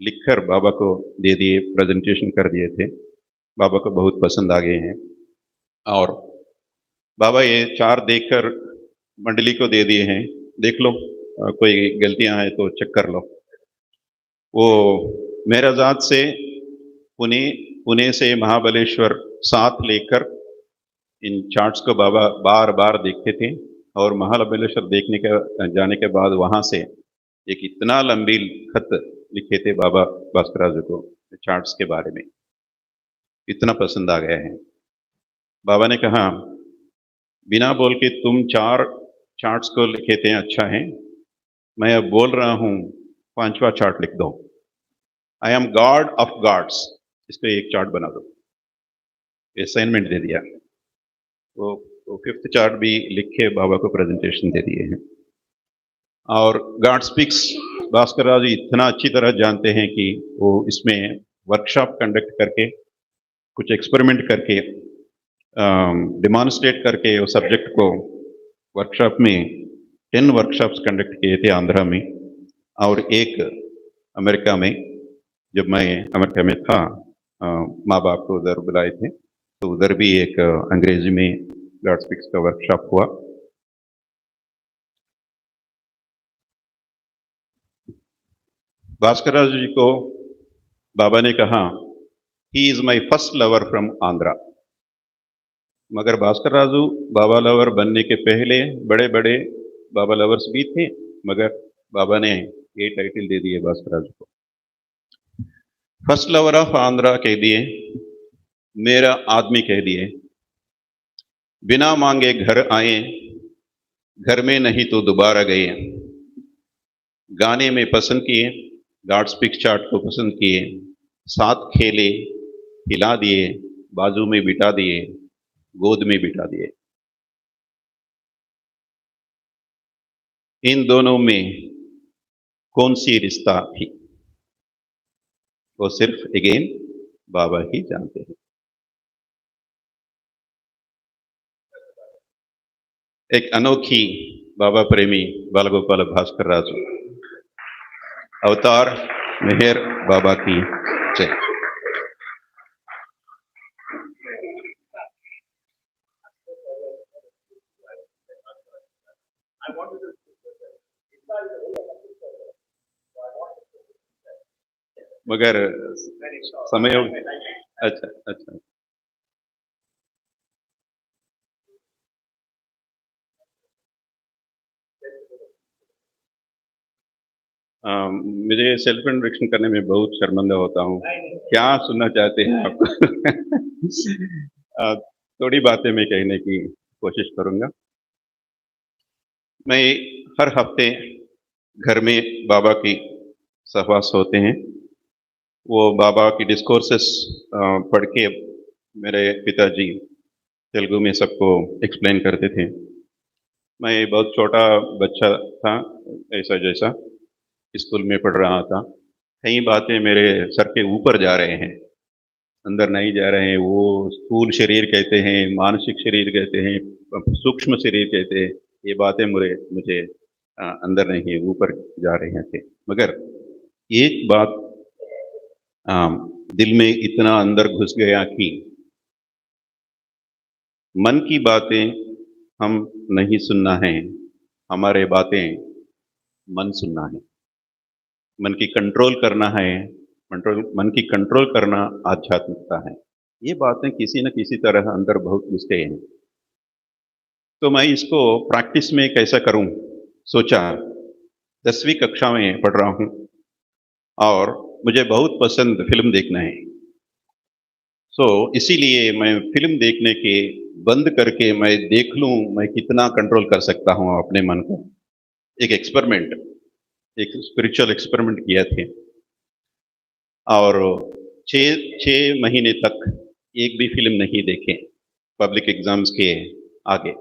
लिखकर बाबा को दे दिए, प्रेजेंटेशन कर दिए थे। बाबा को बहुत पसंद आ गए हैं। और बाबा ये 4 देखकर मंडली को दे दिए हैं, देख लो, कोई गलतियां हैं तो चेक कर लो। वो मेरा जात से पुणे से महाबलेश्वर साथ लेकर इन चार्ट्स को बाबा बार बार देखते थे। और महाबलेश्वर देखने के जाने के बाद वहां से एक इतना लंबी खत लिखे थे बाबा भास्कर राजू को चार्ट्स के बारे में, इतना पसंद आ गया है। बाबा ने कहा बिना बोल के तुम 4 चार्ट्स को लिखे थे, अच्छा है, मैं अब बोल रहा हूं 5वां चार्ट लिख दो। I am God of gods, इसको एक चार्ट बना दो। असाइनमेंट दे दिया। वो 5th चार्ट भी लिख के बाबा को प्रेजेंटेशन दे दिए हैं। और गॉड स्पीक्स भास्कर राजू इतना अच्छी तरह जानते हैं कि वो इसमें वर्कशॉप कंडक्ट करके, कुछ एक्सपेरिमेंट करके, डिमॉन्स्ट्रेट करके वो सब्जेक्ट को वर्कशॉप में 10 वर्कशॉप्स कंडक्ट किए थे आंध्रा में, और एक अमेरिका में। जब मैं अमेरिका में था, माँ बाप को उधर बुलाए थे, तो उधर भी एक अंग्रेजी में गॉड स्पीक्स का वर्कशॉप हुआ। भास्कर राजू जी को बाबा ने कहा he is my first lover from Andhra. मगर भास्कर राजू बाबा लवर बनने के पहले बड़े बड़े बाबा लवर्स भी थे, मगर बाबा ने ये टाइटल दे दिए भास्कर राजू को। फर्स्ट लवर ऑफ आंध्रा कह दिए, मेरा आदमी कह दिए, बिना मांगे घर आए, घर में नहीं तो दोबारा गए, गाने में पसंद किए, गॉड स्पीक्स चार्ट को पसंद किए, साथ खेले, हिला दिए, बाजू में बिठा दिए, गोद में बिठा दिए। इन दोनों में कौन सी रिश्ता थी, वो सिर्फ अगेन बाबा ही जानते हैं। एक अनोखी बाबा प्रेमी बालगोपाल भास्कर राजू, अवतार मेहर बाबा की जय। मगर समय हो, अच्छा अच्छा, मुझे सेल्फ इंट्रोडक्शन करने में बहुत शर्मिंदा होता हूँ। क्या सुनना चाहते हैं आप? थोड़ी बातें मैं कहने की कोशिश करूंगा। मैं हर हफ्ते घर में बाबा की सहवास होते हैं, वो बाबा की डिस्कोर्सेस पढ़ के मेरे पिताजी तेलुगु में सबको एक्सप्लेन करते थे। मैं बहुत छोटा बच्चा था, ऐसा जैसा स्कूल में पढ़ रहा था। कई बातें मेरे सर के ऊपर जा रहे हैं, अंदर नहीं जा रहे हैं। वो स्थूल शरीर कहते हैं, मानसिक शरीर कहते हैं, सूक्ष्म शरीर कहते हैं। ये बातें मुझे अंदर नहीं, ऊपर जा रहे थे। मगर एक बात दिल में इतना अंदर घुस गया कि मन की बातें हम नहीं सुनना है, हमारे बातें मन सुनना है। मन की कंट्रोल करना है, मन की कंट्रोल करना आध्यात्मिकता है। ये बातें किसी न किसी तरह अंदर बहुत घुस गए हैं। तो मैं इसको प्रैक्टिस में कैसा करूं सोचा। 10वीं कक्षा में पढ़ रहा हूं और मुझे बहुत पसंद फिल्म देखना है। इसीलिए मैं फिल्म देखने के बंद करके मैं देख लूं मैं कितना कंट्रोल कर सकता हूं अपने मन को। एक एक्सपेरिमेंट, एक स्पिरिचुअल एक्सपेरिमेंट किया थे और 6 महीने तक एक भी फिल्म नहीं देखे पब्लिक एग्जाम्स के आगे।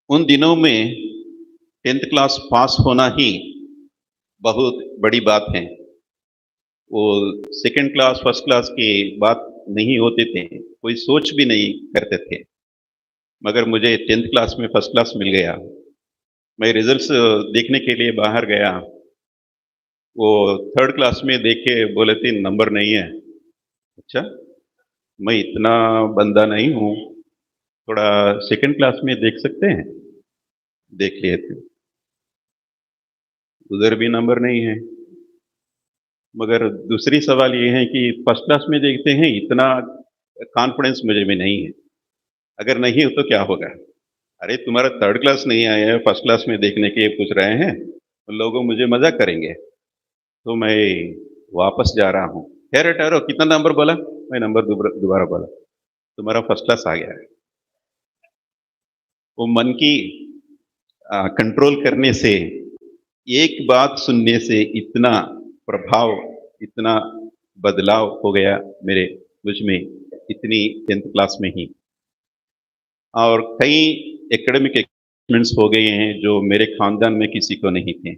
उन दिनों में 10th क्लास पास होना ही बहुत बड़ी बात है। वो सेकंड क्लास फर्स्ट क्लास की बात नहीं होते थे, कोई सोच भी नहीं करते थे। मगर मुझे 10th क्लास में फर्स्ट क्लास मिल गया। मैं रिजल्ट्स देखने के लिए बाहर गया, वो 3rd क्लास में देखे बोले थे नंबर नहीं है। अच्छा, मैं इतना बंदा नहीं हूँ, थोड़ा सेकंड क्लास में देख सकते हैं। देख लिए थे, उधर भी नंबर नहीं है। मगर दूसरी सवाल ये है कि फर्स्ट क्लास में देखते हैं, इतना कॉन्फिडेंस मुझे में नहीं है। अगर नहीं हो तो क्या होगा? अरे तुम्हारा 3rd क्लास नहीं आया है, फर्स्ट क्लास में देखने के पूछ रहे हैं, उन लोगों मुझे मजाक करेंगे। तो मैं वापस जा रहा हूँ। ठहरो, कितना नंबर बोला? मैं नंबर दोबारा बोला, तुम्हारा फर्स्ट क्लास आ गया है। वो मन की कंट्रोल करने से, एक बात सुनने से इतना प्रभाव, इतना बदलाव हो गया मुझ में इतनी 10th क्लास में ही। और कई एकेडमिक अचीवमेंट्स हो गए हैं जो मेरे खानदान में किसी को नहीं थे।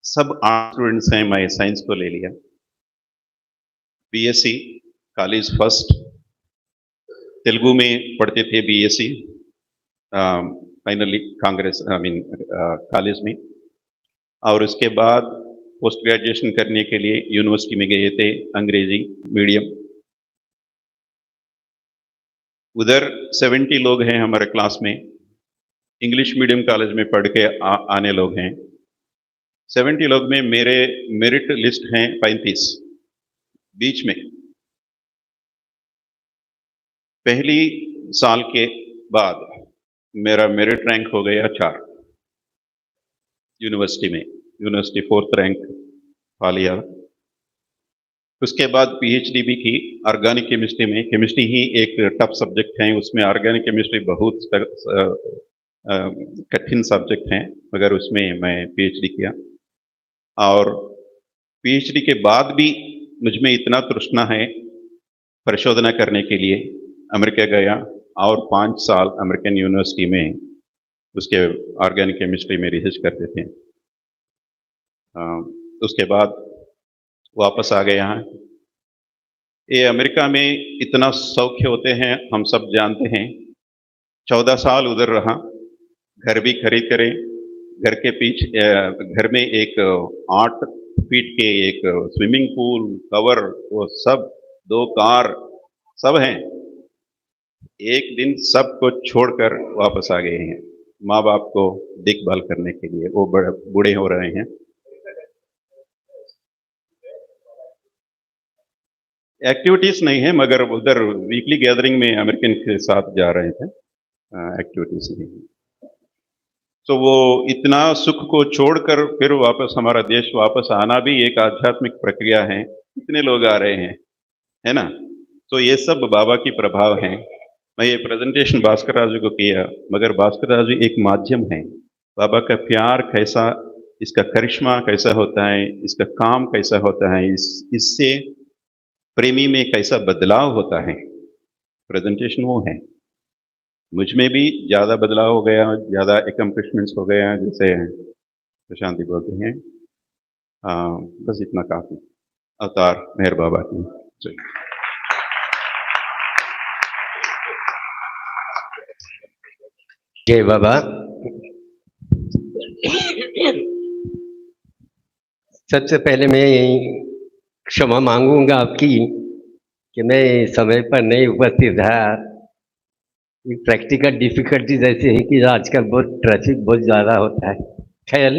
सब आर्ट स्टूडेंट्स हैं, मैं साइंस को ले लिया। बीएससी कॉलेज फर्स्ट, तेलुगु में पढ़ते थे बीएससी, फाइनली कॉलेज में। और उसके बाद पोस्ट ग्रेजुएशन करने के लिए यूनिवर्सिटी में गए थे, अंग्रेजी मीडियम। उधर 70 लोग हैं हमारे क्लास में, इंग्लिश मीडियम कॉलेज में पढ़ के आने लोग हैं। 70 लोग में मेरे मेरिट लिस्ट हैं 35। बीच में पहली साल के बाद मेरा मेरिट रैंक हो गया 4 यूनिवर्सिटी में, यूनिवर्सिटी 4th रैंक पा लिया। उसके बाद पीएचडी भी की ऑर्गेनिक केमिस्ट्री में। केमिस्ट्री ही एक टफ सब्जेक्ट है, उसमें ऑर्गेनिक केमिस्ट्री बहुत कठिन सब्जेक्ट है, मगर उसमें मैं पीएचडी किया। और पीएचडी के बाद भी मुझ में इतना तृष्णा है परिशोधना करने के लिए, अमेरिका गया और 5 साल अमेरिकन यूनिवर्सिटी में उसके ऑर्गेनिक केमिस्ट्री में रिसर्च करते थे। उसके बाद वापस आ गए यहाँ। ये अमेरिका में इतना सौख्य होते हैं हम सब जानते हैं। 14 साल उधर रहा, घर भी खरीद करे, घर के पीछे घर में एक 8 फीट के एक स्विमिंग पूल, कवर, वो सब 2 कार सब हैं। एक दिन सबको छोड़कर वापस आ गए हैं माँ बाप को देखभाल करने के लिए। वो बूढ़े हो रहे हैं। एक्टिविटीज नहीं है, मगर उधर वीकली गैदरिंग में अमेरिकन के साथ जा रहे थे, एक्टिविटीज नहीं। तो वो इतना सुख को छोड़कर फिर वापस हमारा देश वापस आना भी एक आध्यात्मिक प्रक्रिया है। कितने लोग आ रहे हैं, है ना? तो ये सब बाबा की प्रभाव है। मैं ये प्रेजेंटेशन भास्कर राजू को किया, मगर भास्कर राजू एक माध्यम है। बाबा का प्यार कैसा इसका करिश्मा कैसा होता है, इसका काम कैसा होता है, इससे प्रेमी में कैसा बदलाव होता है, प्रेजेंटेशन वो है। मुझ में भी ज़्यादा बदलाव हो गया, ज़्यादा एकम्प्लिशमेंट्स हो गया, जैसे प्रशांति बोलते हैं। बस इतना काफ़ी। अवतार मेहर बाबा की जय। जय बाबा। सबसे पहले मैं क्षमा मांगूंगा आपकी कि मैं समय पर नहीं उपस्थित था। प्रैक्टिकल डिफिकल्टीज ऐसी है कि आजकल बहुत ट्रैफिक बहुत ज़्यादा होता है। खैर,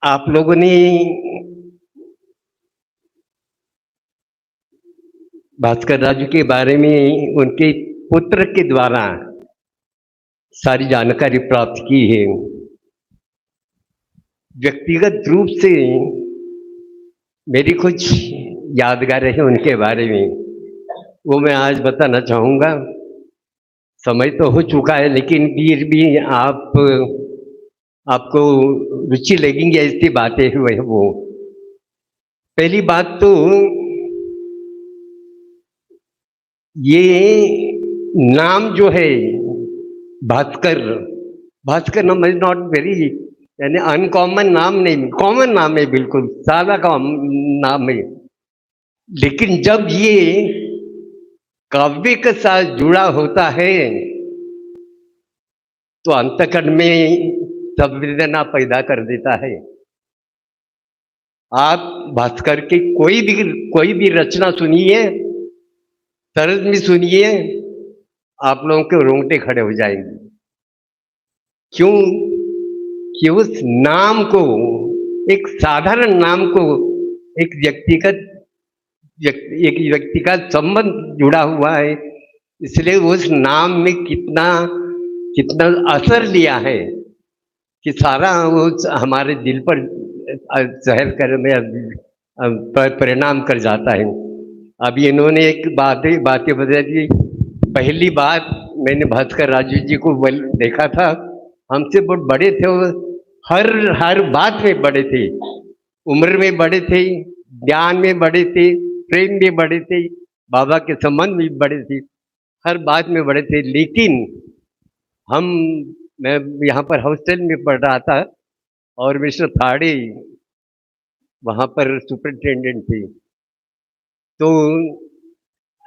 आप लोगों ने भास्कर राजू के बारे में उनके पुत्र के द्वारा सारी जानकारी प्राप्त की है। व्यक्तिगत रूप से मेरी कुछ यादगारें हैं उनके बारे में, वो मैं आज बताना चाहूँगा। समय तो हो चुका है, लेकिन फिर भी आपको रुचि लगेंगी ऐसी बातें हुए वो। पहली बात तो ये नाम जो है भास्कर नाम इज नॉट वेरी, यानी अनकॉमन नाम नहीं, कॉमन नाम है, बिल्कुल सादा का नाम है। लेकिन जब ये काव्य के साथ जुड़ा होता है तो अंतःकरण में संवेदना पैदा कर देता है। आप भास्कर की कोई भी रचना सुनिए, तरज में सुनिए, आप लोगों के रोंगटे खड़े हो जाएंगे। क्यों? कि उस नाम को, एक साधारण नाम को, एक व्यक्ति का संबंध जुड़ा हुआ है, इसलिए उस नाम में कितना असर लिया है कि सारा वो हमारे दिल पर सहर कर में परिणाम कर जाता है। अभी इन्होंने एक बातें बता दी। पहली बात मैंने भास्कर राजू जी को देखा था, हमसे बहुत बड़े थे वो, हर बात में बड़े थे, उम्र में बड़े थे, ज्ञान में बड़े थे, प्रेम में बड़े थे, बाबा के संबंध में बड़े थे, हर बात में बड़े थे। लेकिन मैं यहाँ पर हॉस्टल में पढ़ रहा था और मिस्टर थाड़े वहाँ पर सुपरिटेंडेंट थे, तो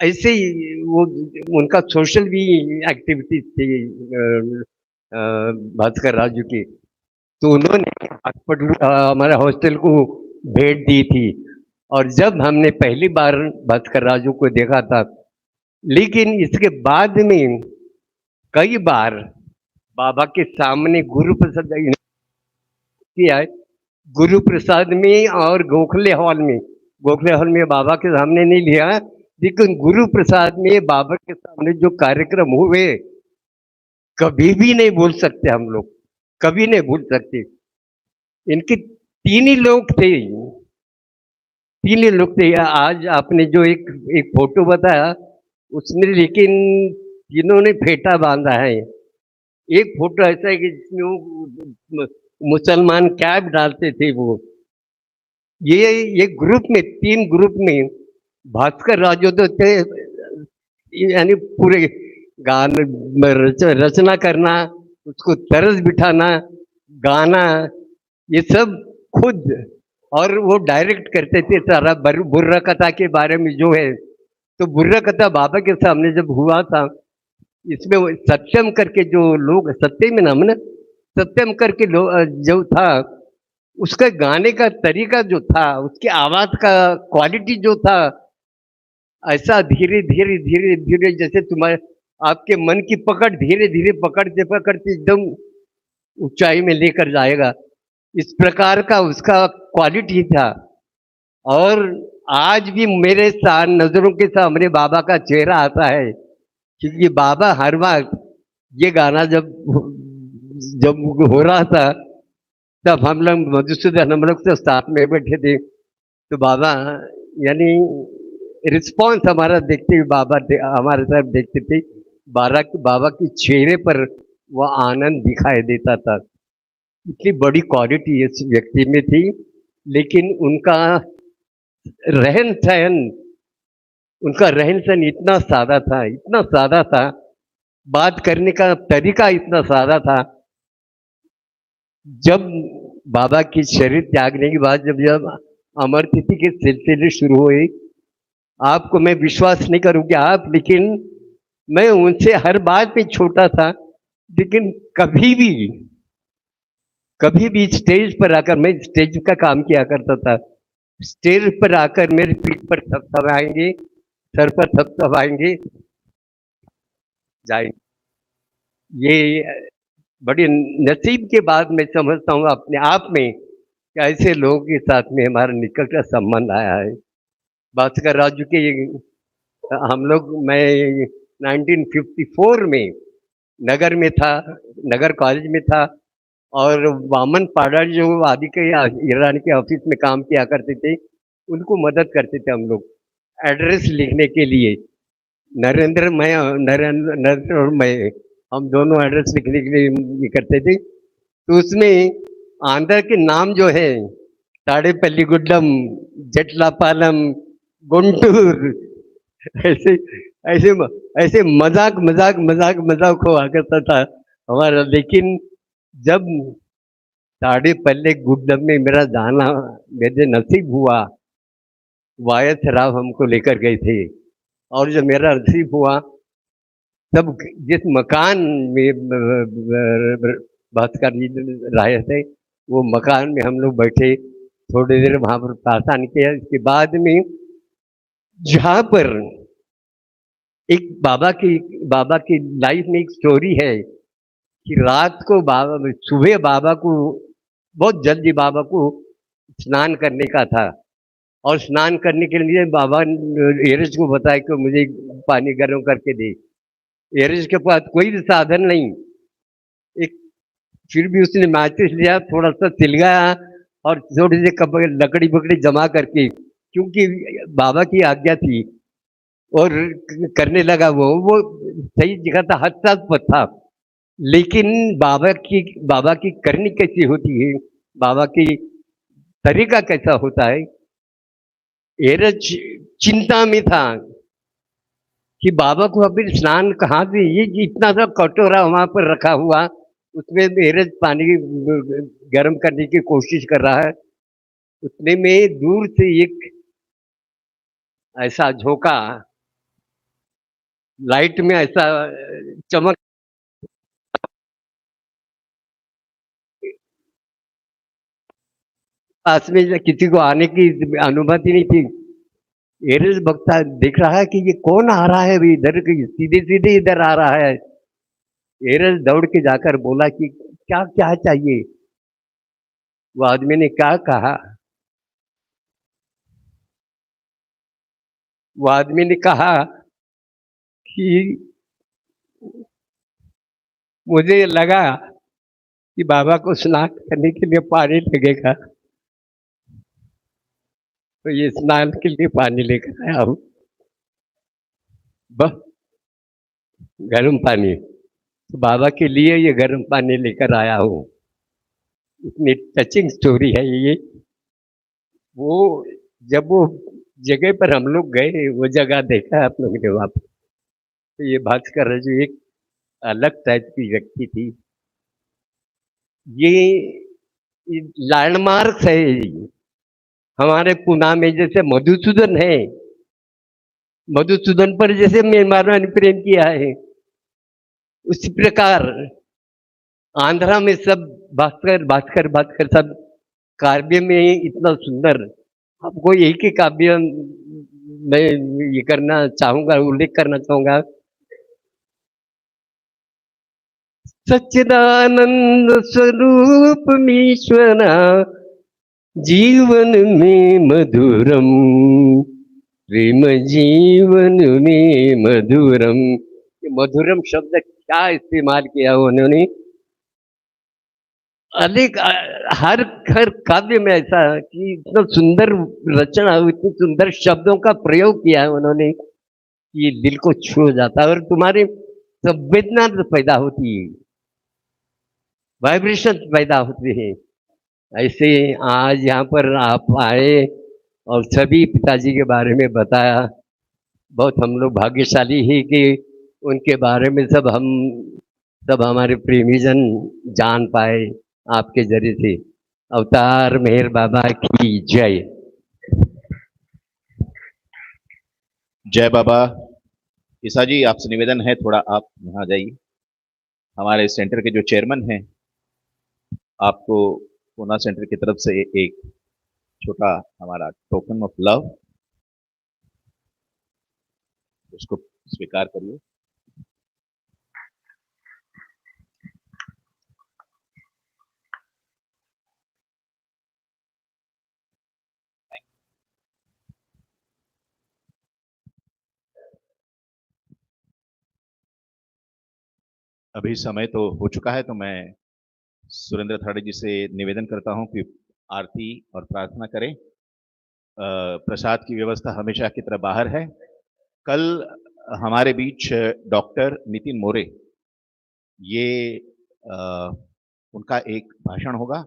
ऐसे ही वो उनका सोशल भी एक्टिविटीज थी भास्कर राजू की, तो उन्होंने हमारे हॉस्टल को भेंट दी थी। और जब हमने पहली बार भास्कर राजू को देखा था, लेकिन इसके बाद में कई बार बाबा के सामने गुरु प्रसाद किया है, गुरु प्रसाद में और गोखले हॉल में बाबा के सामने नहीं लिया, लेकिन गुरु प्रसाद में बाबा के सामने जो कार्यक्रम हुए कभी भी नहीं भूल सकते, हम लोग कभी नहीं भूल सकते। इनके तीन ही लोग थे। आज आपने जो एक फोटो बताया उसमें, लेकिन तीनों ने फेटा बांधा है। एक फोटो ऐसा है कि जिसमें मुसलमान कैप डालते थे वो। ये ग्रुप में, 3 ग्रुप में भास्कर राजू तो थे, यानी पूरे गाने रचना करना, उसको तरस बिठाना, गाना, ये सब खुद, और वो डायरेक्ट करते थे सारा। बुर्रा कथा के बारे में जो है, तो बुर्रा कथा बाबा के सामने जब हुआ था, इसमें सत्यम करके जो लोग, सत्यम नाम ना, सत्यम करके जो था, उसका गाने का तरीका जो था, उसकी आवाज का क्वालिटी जो था, ऐसा धीरे धीरे जैसे आपके मन की पकड़ धीरे धीरे पकड़ते एकदम ऊंचाई में लेकर जाएगा, इस प्रकार का उसका क्वालिटी था। और आज भी मेरे नजरों के सामने बाबा का चेहरा आता है, क्योंकि बाबा हर वक्त ये गाना जब हो रहा था, तब हम लोग मधुसूदन, हम लोग तो साथ में बैठे थे, तो बाबा यानी रिस्पॉन्स हमारा देखते हुए बाबा हमारे तरफ देखते थे, बाबा के चेहरे पर वह आनंद दिखाई देता था। इतनी बड़ी क्वालिटी इस व्यक्ति में थी, लेकिन उनका रहन सहन इतना सादा था, बात करने का तरीका इतना सादा था। जब बाबा की शरीर त्यागने के बाद जब अमर तिथि के सिलसिले शुरू हुए, आपको मैं विश्वास नहीं करूँगी आप, लेकिन मैं उनसे हर बात में छोटा था, लेकिन कभी भी स्टेज पर आकर, मैं स्टेज का काम किया करता था, स्टेज पर आकर मेरे पीठ पर थपथपाएंगे, सर पर थपथपाएंगे, जाएंगे। ये बड़ी नसीब के बाद मैं समझता हूँ अपने आप में कि ऐसे लोगों के साथ में हमारा निकट का संबंध आया है। भास्कर राजू के मैं 1954 में नगर कॉलेज में था, और वामन पाड़ा जो आदि के ईरानी के ऑफिस में काम किया करते थे, उनको मदद करते थे हम लोग एड्रेस लिखने के लिए। नरेंद्र और मैं, हम दोनों एड्रेस लिखने के लिए ये करते थे। तो उसमें आंध्र के नाम जो है, ताड़ेपल्ली गुड्डम, जटलापालम, गुंटूर, ऐसे ऐसे ऐसे मजाक हुआ करता था हमारा। लेकिन जब ताड़ेपल्ली गुड्डम में मेरा जाना मेरे नसीब हुआ, वायस राव हमको लेकर गए थे, और जब मेरा नसीब हुआ तब जिस मकान में भास्कर जी रहे थे, वो मकान में हम लोग बैठे, थोड़ी देर वहाँ पर प्रार्थना किया। इसके बाद में जहाँ पर एक बाबा की लाइफ में एक स्टोरी है कि रात को सुबह बाबा को बहुत जल्दी बाबा को स्नान करने का था, और स्नान करने के लिए बाबा एरज को बताया कि मुझे पानी गर्म करके दे। एरज के पास कोई भी साधन नहीं, फिर भी उसने माचिस लिया, थोड़ा सा तिलगाया और थोड़ी सी लकड़ी बकड़ी जमा करके, क्योंकि बाबा की आज्ञा थी, और करने लगा। वो सही जगह था, हद था। लेकिन बाबा की करनी कैसी होती है, बाबा की तरीका कैसा होता है। एरज चिंता में था कि बाबा को अभी स्नान कहाँ से, ये इतना सा कटोरा वहां पर रखा हुआ, उसमें एरज पानी गर्म करने की कोशिश कर रहा है। उतने में दूर से एक ऐसा झोंका, लाइट में ऐसा चमक, पास में किसी को आने की अनुमति नहीं थी। एरज बक्ता देख रहा है कि ये कौन आ रहा है, इधर सीधे इधर आ रहा है। एरज दौड़ के जाकर बोला कि क्या क्या चाहिए। वो आदमी ने क्या कहा, वो आदमी ने कहा कि मुझे लगा कि बाबा को स्नान करने के लिए पानी लगेगा, तो ये स्नान के लिए पानी लेकर आया हूँ, बस गर्म पानी। तो बाबा के लिए ये गर्म पानी लेकर आया हूँ। इतनी टचिंग स्टोरी है ये। वो जब वो जगह पर हम लोग गए, वो जगह देखा है आप लोगों ने वहाँ पर, तो ये भास्कर राजू एक अलग टाइप की व्यक्ति थी। ये लैंडमार्क है हमारे पुणे में। जैसे मधुसूदन है, मधुसूदन पर जैसे मेहमानों ने प्रेम किया है, उसी प्रकार आंध्रा में सब भास्कर सब काव्य में इतना सुंदर। आपको एक ही काव्य मैं ये करना चाहूंगा, उल्लेख करना चाहूंगा। सच्चिदानंद स्वरूप ईश्वरा जीवन में मधुरम, प्रेम जीवन में मधुरम। मधुरम शब्द क्या इस्तेमाल किया उन्होंने, अनेक हर काव्य में ऐसा कि इतना सुंदर रचना, इतने सुंदर शब्दों का प्रयोग किया है उन्होंने कि दिल को छू जाता है और तुम्हारे संवेदना पैदा होती है। वाइब्रेशन पैदा होती है। ऐसे आज यहाँ पर आप आए और सभी पिताजी के बारे में बताया। बहुत हम लोग भाग्यशाली ही कि उनके बारे में सब हमारे प्रेमीजन जान पाए आपके जरिए से। अवतार मेहर बाबा की जय। जय बाबा। ईसा जी, आपसे निवेदन है थोड़ा आप यहाँ जाइए। हमारे सेंटर के जो चेयरमैन हैं, आपको पूना सेंटर की तरफ से एक छोटा हमारा टोकन ऑफ लव, उसको स्वीकार करिए। अभी समय तो हो चुका है, तो मैं सुरेंद्र थाड़े जी से निवेदन करता हूं कि आरती और प्रार्थना करें। प्रसाद की व्यवस्था हमेशा की तरह बाहर है। कल हमारे बीच डॉक्टर नितिन मोरे, ये उनका एक भाषण होगा,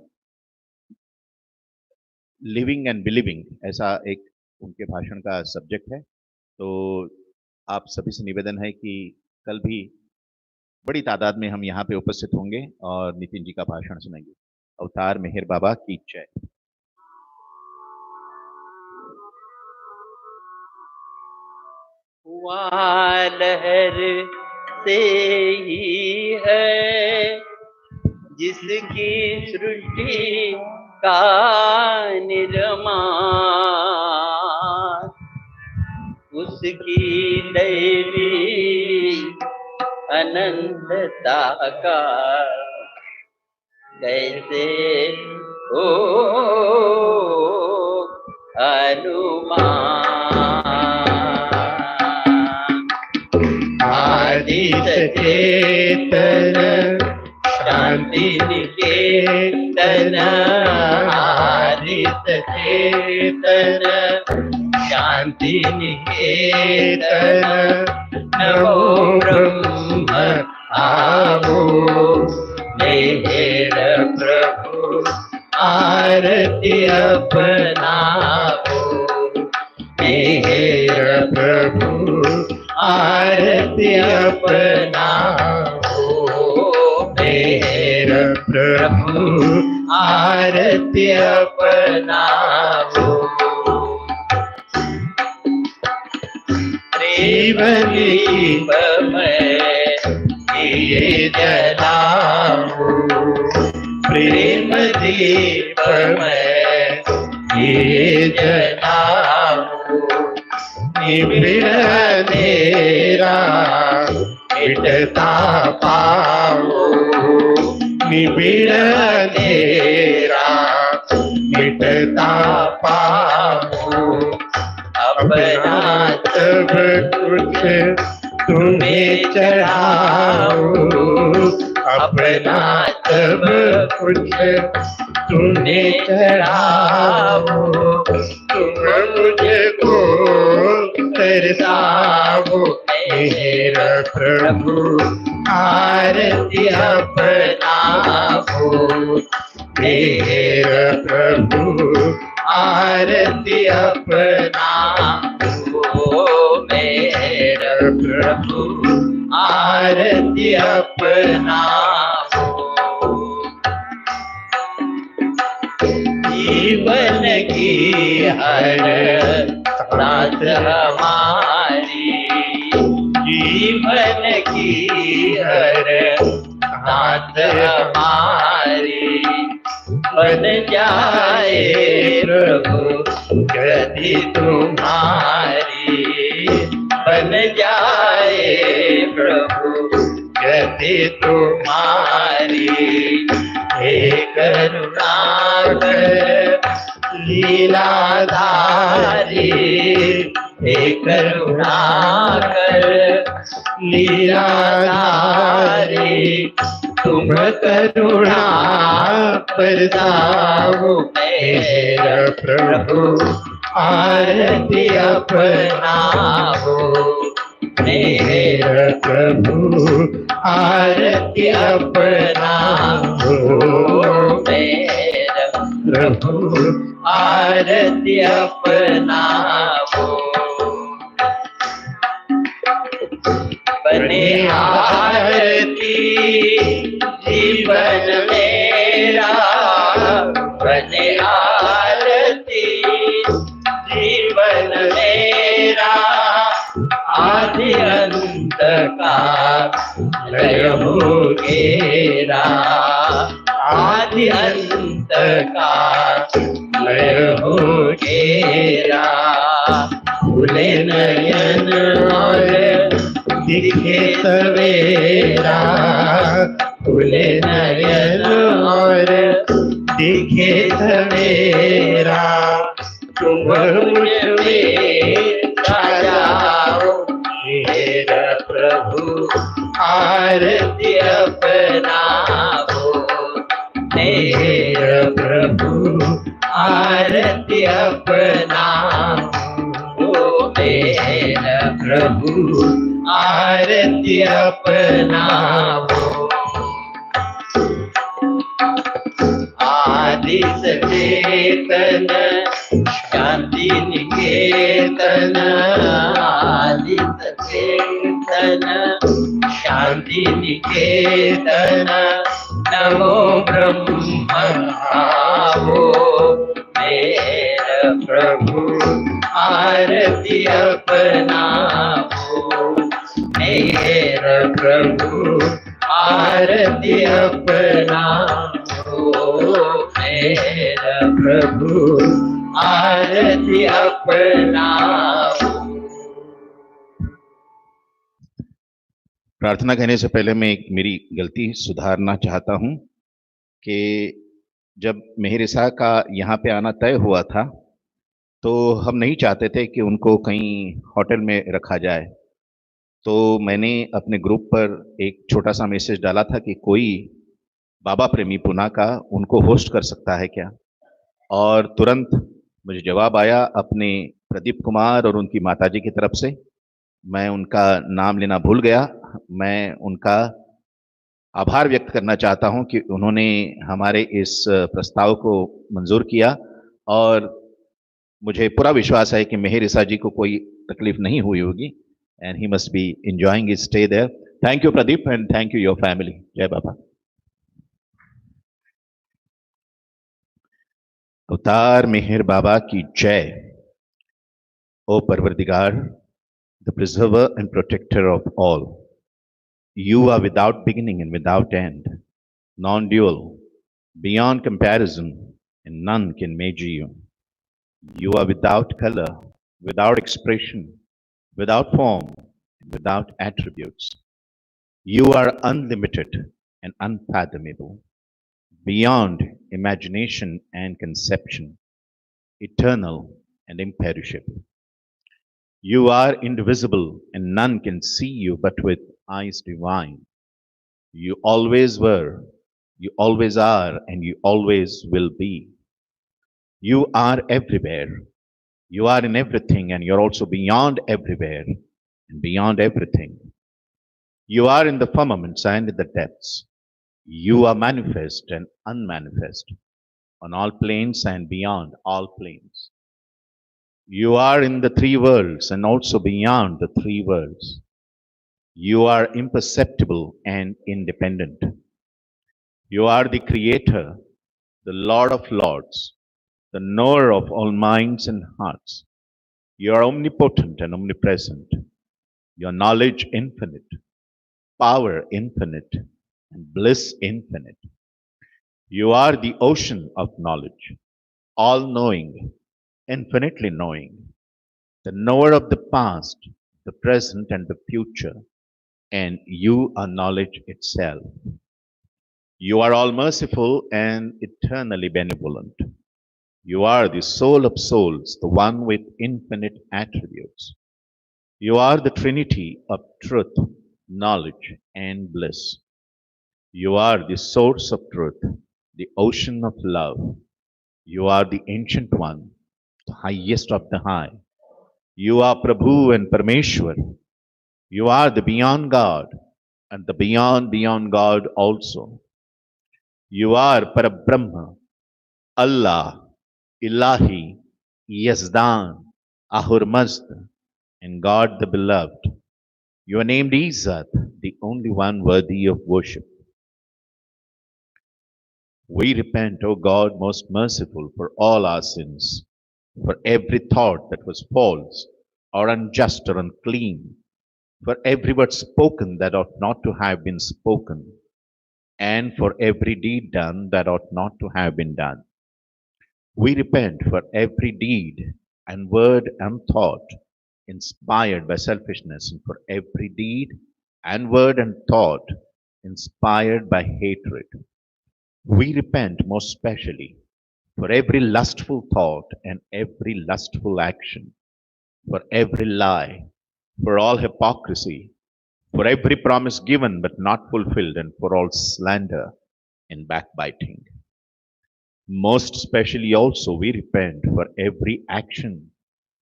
लिविंग एंड बिलीविंग, ऐसा एक उनके भाषण का सब्जेक्ट है। तो आप सभी से निवेदन है कि कल भी बड़ी तादाद में हम यहाँ पे उपस्थित होंगे और नितिन जी का भाषण सुनेंगे। अवतार मेहर बाबा की जय। वहाँ लहर से ही है जिसकी सृष्टि का निर्माण, उसकी दैवी अनंतता का कैसे हो अनुमान। आदि चेतन शांति निकेतन, आदि चेतन शांति निकेतन, नमो ब्रह्म आवो मेहर प्रभु आरती अपनाओ, मेहर प्रभु आरती अपनाओ, मेहर प्रभु आरती अपनाओ। प्रेम दीप में ये जलाओ, प्रेम दीप में ये जलाओ, निबिड़ अंधेरा मिटता पाओ, निबिड़ अंधेरा मिटता पाओ। अपना सब कुछ तुम्हें चढ़ाओ, अपना सब कुछ तुम्हें चढ़ाओ, तुम मुझको तरसाओ, मेरा प्रभु आरती अपनाओ, मेरा प्रभु आरती अपनाओ, मेरा प्रभु आरती अपनाओ। जीवन की हर रात हमारी, जीवन की हर रात हमारी बन जाए प्रभु गति तुम्हारी, बन जाए प्रभु गति तुम्हारी। हे करुणाकर लीलाधारी, हे करुणाकर लीलाधारी, तुम करुणा बरसाओ, मेरा प्रभु आरती अपनाओ, मेरा प्रभु आरती अपनाओ, मेरा प्रभु आरती अपनाओ। बने आरती जीवन मेरा, बने आरती जीवन मेरा, आदि अंत का लय हो घेरा, आदि अंत का लय हो घेरा। खुले नयन और दिखे सवेरा, खुले नयन और दिखे सवेरा। तुम मुझ में छा जाओ मेरा प्रभु आरती अपनाओ, मेरा प्रभु आरती अपनाओ, मेरा प्रभु आरती अपनाओ। आदि सचेतन शांति निकेतन, आदि सचेतन शांति निकेतन, नमो ब्रह्म आवो, मेरा प्रभु आरती अपनाओ, मेरा प्रभु आरती अपनाओ, मेरा प्रभु आरती अपनाओ। प्रार्थना कहने से पहले मैं एक मेरी गलती सुधारना चाहता हूं कि जब मेहर इसा का यहाँ पे आना तय हुआ था तो हम नहीं चाहते थे कि उनको कहीं होटल में रखा जाए। तो मैंने अपने ग्रुप पर एक छोटा सा मैसेज डाला था कि कोई बाबा प्रेमी पुना का उनको होस्ट कर सकता है क्या, और तुरंत मुझे जवाब आया अपने प्रदीप कुमार और उनकी माताजी की तरफ से। मैं उनका नाम लेना भूल गया। मैं उनका आभार व्यक्त करना चाहता हूं कि उन्होंने हमारे इस प्रस्ताव को मंजूर किया, और मुझे पूरा विश्वास है कि मेहर ईसा जी को कोई तकलीफ नहीं हुई होगी, and he must be enjoying his stay there. Thank you Pradeep, and thank you your family. Jai Baba. अवतार मेहर बाबा की जय। O Parvardigar, the preserver and protector of all, you are without beginning and without end, non-dual, beyond comparison, and none can measure you. You are without color, without expression, without form, without attributes. You are unlimited and unfathomable, beyond imagination and conception, eternal and imperishable. You are indivisible and none can see you but with eyes divine. You always were, you always are, and you always will be. You are everywhere. You are in everything, and you're also beyond everywhere and beyond everything. You are in the firmaments and in the depths. You are manifest and unmanifest, on all planes and beyond all planes. You are in the three worlds and also beyond the three worlds. You are imperceptible and independent. You are the Creator, the Lord of Lords, the knower of all minds and hearts. You are omnipotent and omnipresent. Your knowledge infinite, power infinite, and bliss infinite. You are the ocean of knowledge, all-knowing, infinitely knowing, the knower of the past, the present, and the future, and you are knowledge itself. You are all-merciful and eternally benevolent. You are the soul of souls, the one with infinite attributes. You are the Trinity of truth, knowledge, and bliss. You are the source of truth, the ocean of love. You are the ancient one, the highest of the high. You are Prabhu and Parameshwar. You are the beyond God and the beyond God also. You are Parabrahma, Allah, Ilahi, Yazdan, Ahur Mazd, and God the Beloved. You are named Izzat, the only one worthy of worship. We repent, O God, most merciful, for all our sins, for every thought that was false or unjust or unclean, for every word spoken that ought not to have been spoken, and for every deed done that ought not to have been done. We repent for every deed and word and thought inspired by selfishness, and for every deed and word and thought inspired by hatred. We repent most specially for every lustful thought and every lustful action, for every lie, for all hypocrisy, for every promise given but not fulfilled, and for all slander and backbiting. Most especially also we repent for every action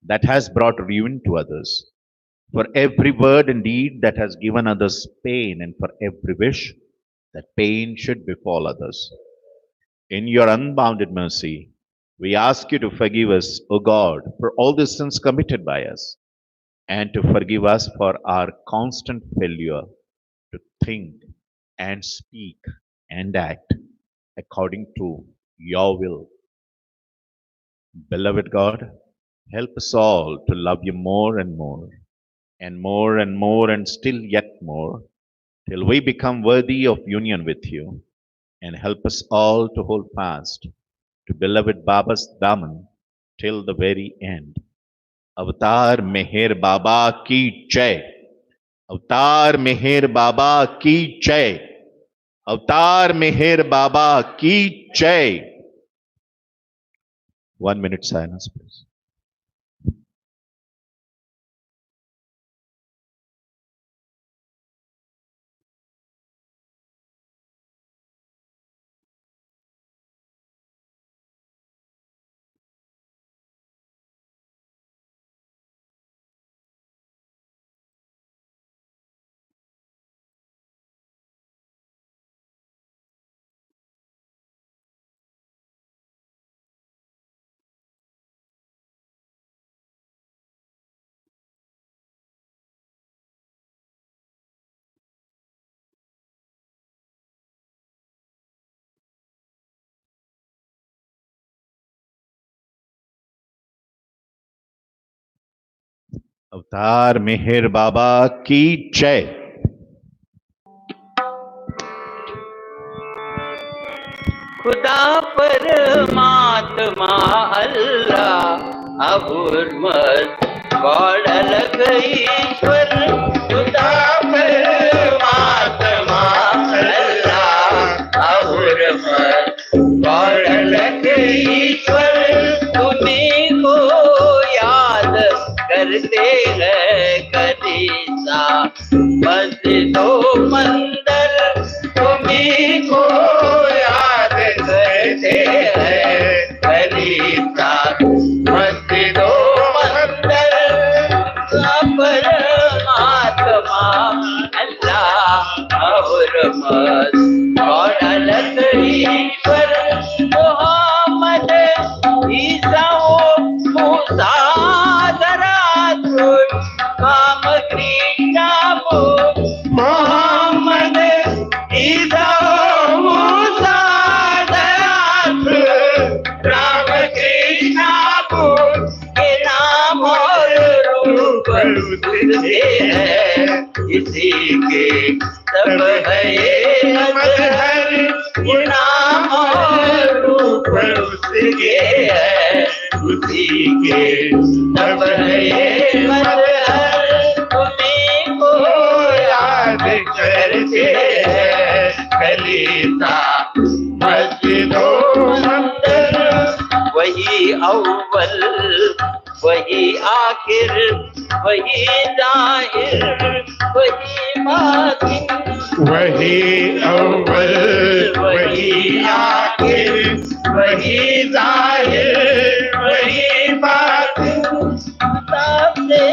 that has brought ruin to others, for every word and deed that has given others pain, and for every wish that pain should befall others. In your unbounded mercy, we ask you to forgive us, O God, for all the sins committed by us, and to forgive us for our constant failure to think and speak and act according to your will. Beloved God, help us all to love you more and more, and more and more, and still yet more, till we become worthy of union with you, and help us all to hold fast to beloved Baba's Daman till the very end. Avatar Meher Baba ki Jai. Avatar Meher Baba ki Jai. Avatar Meher Baba ki Jai. 1 minute silence, please. अवतार मेहर बाबा की जय। खुदा परमात्मा अल्लाह अबुरमत God अलग ईश्वर। खुदा परमात्मा अल्लाह अबुरमत God अलग ईश्वर। तुम्हीं को याद करते हैं कलीसा मस्जिदों मंदिर। तुम्हीं को याद करते हैं कलीसा मस्जिदों मंदिर। परमात्मा अल्लाह और और अलग ईश्वर। मोहम्मद ईसा मूसा काम कृष्णा मोहम्मद ईसा मूसा राम कृष्णा के नाम और रूप उससे है। इसी के सब है ये मजहर। ये नाम और रूप उसके है। उसी के सब है ये मजहर। तुम्हीं को याद करते हैं कलीसा मस्जिदों मंदिर। वही अव्वल वही आखिर वही जाहिर वही बातिन। वही अव्वल वही आखिर वही जाहिर वही बातिन। सबसे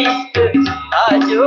इश्क का जो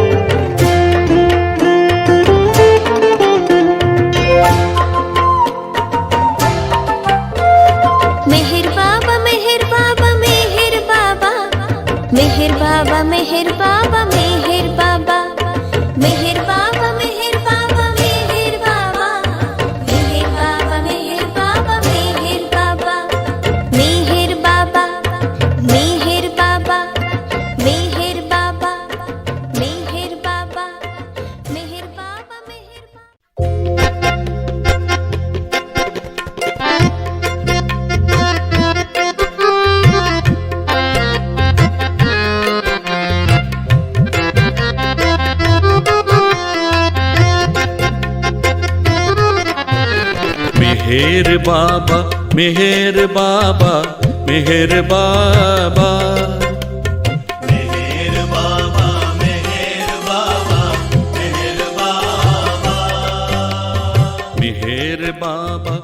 मेहर बाबा मेहर बाबा मेहर बाबा मेहर बाबा मेहर बाबा मेहर बाबा मेहर बाबा मेहर बाबा मेहर बाबा मेहर बाबा मेहर बाबा मेहर मेहर बाबा मेहर बाबा मेहर बाबा मेहर बाबा मेहर बाबा मेहर बाबा मेहर बाबा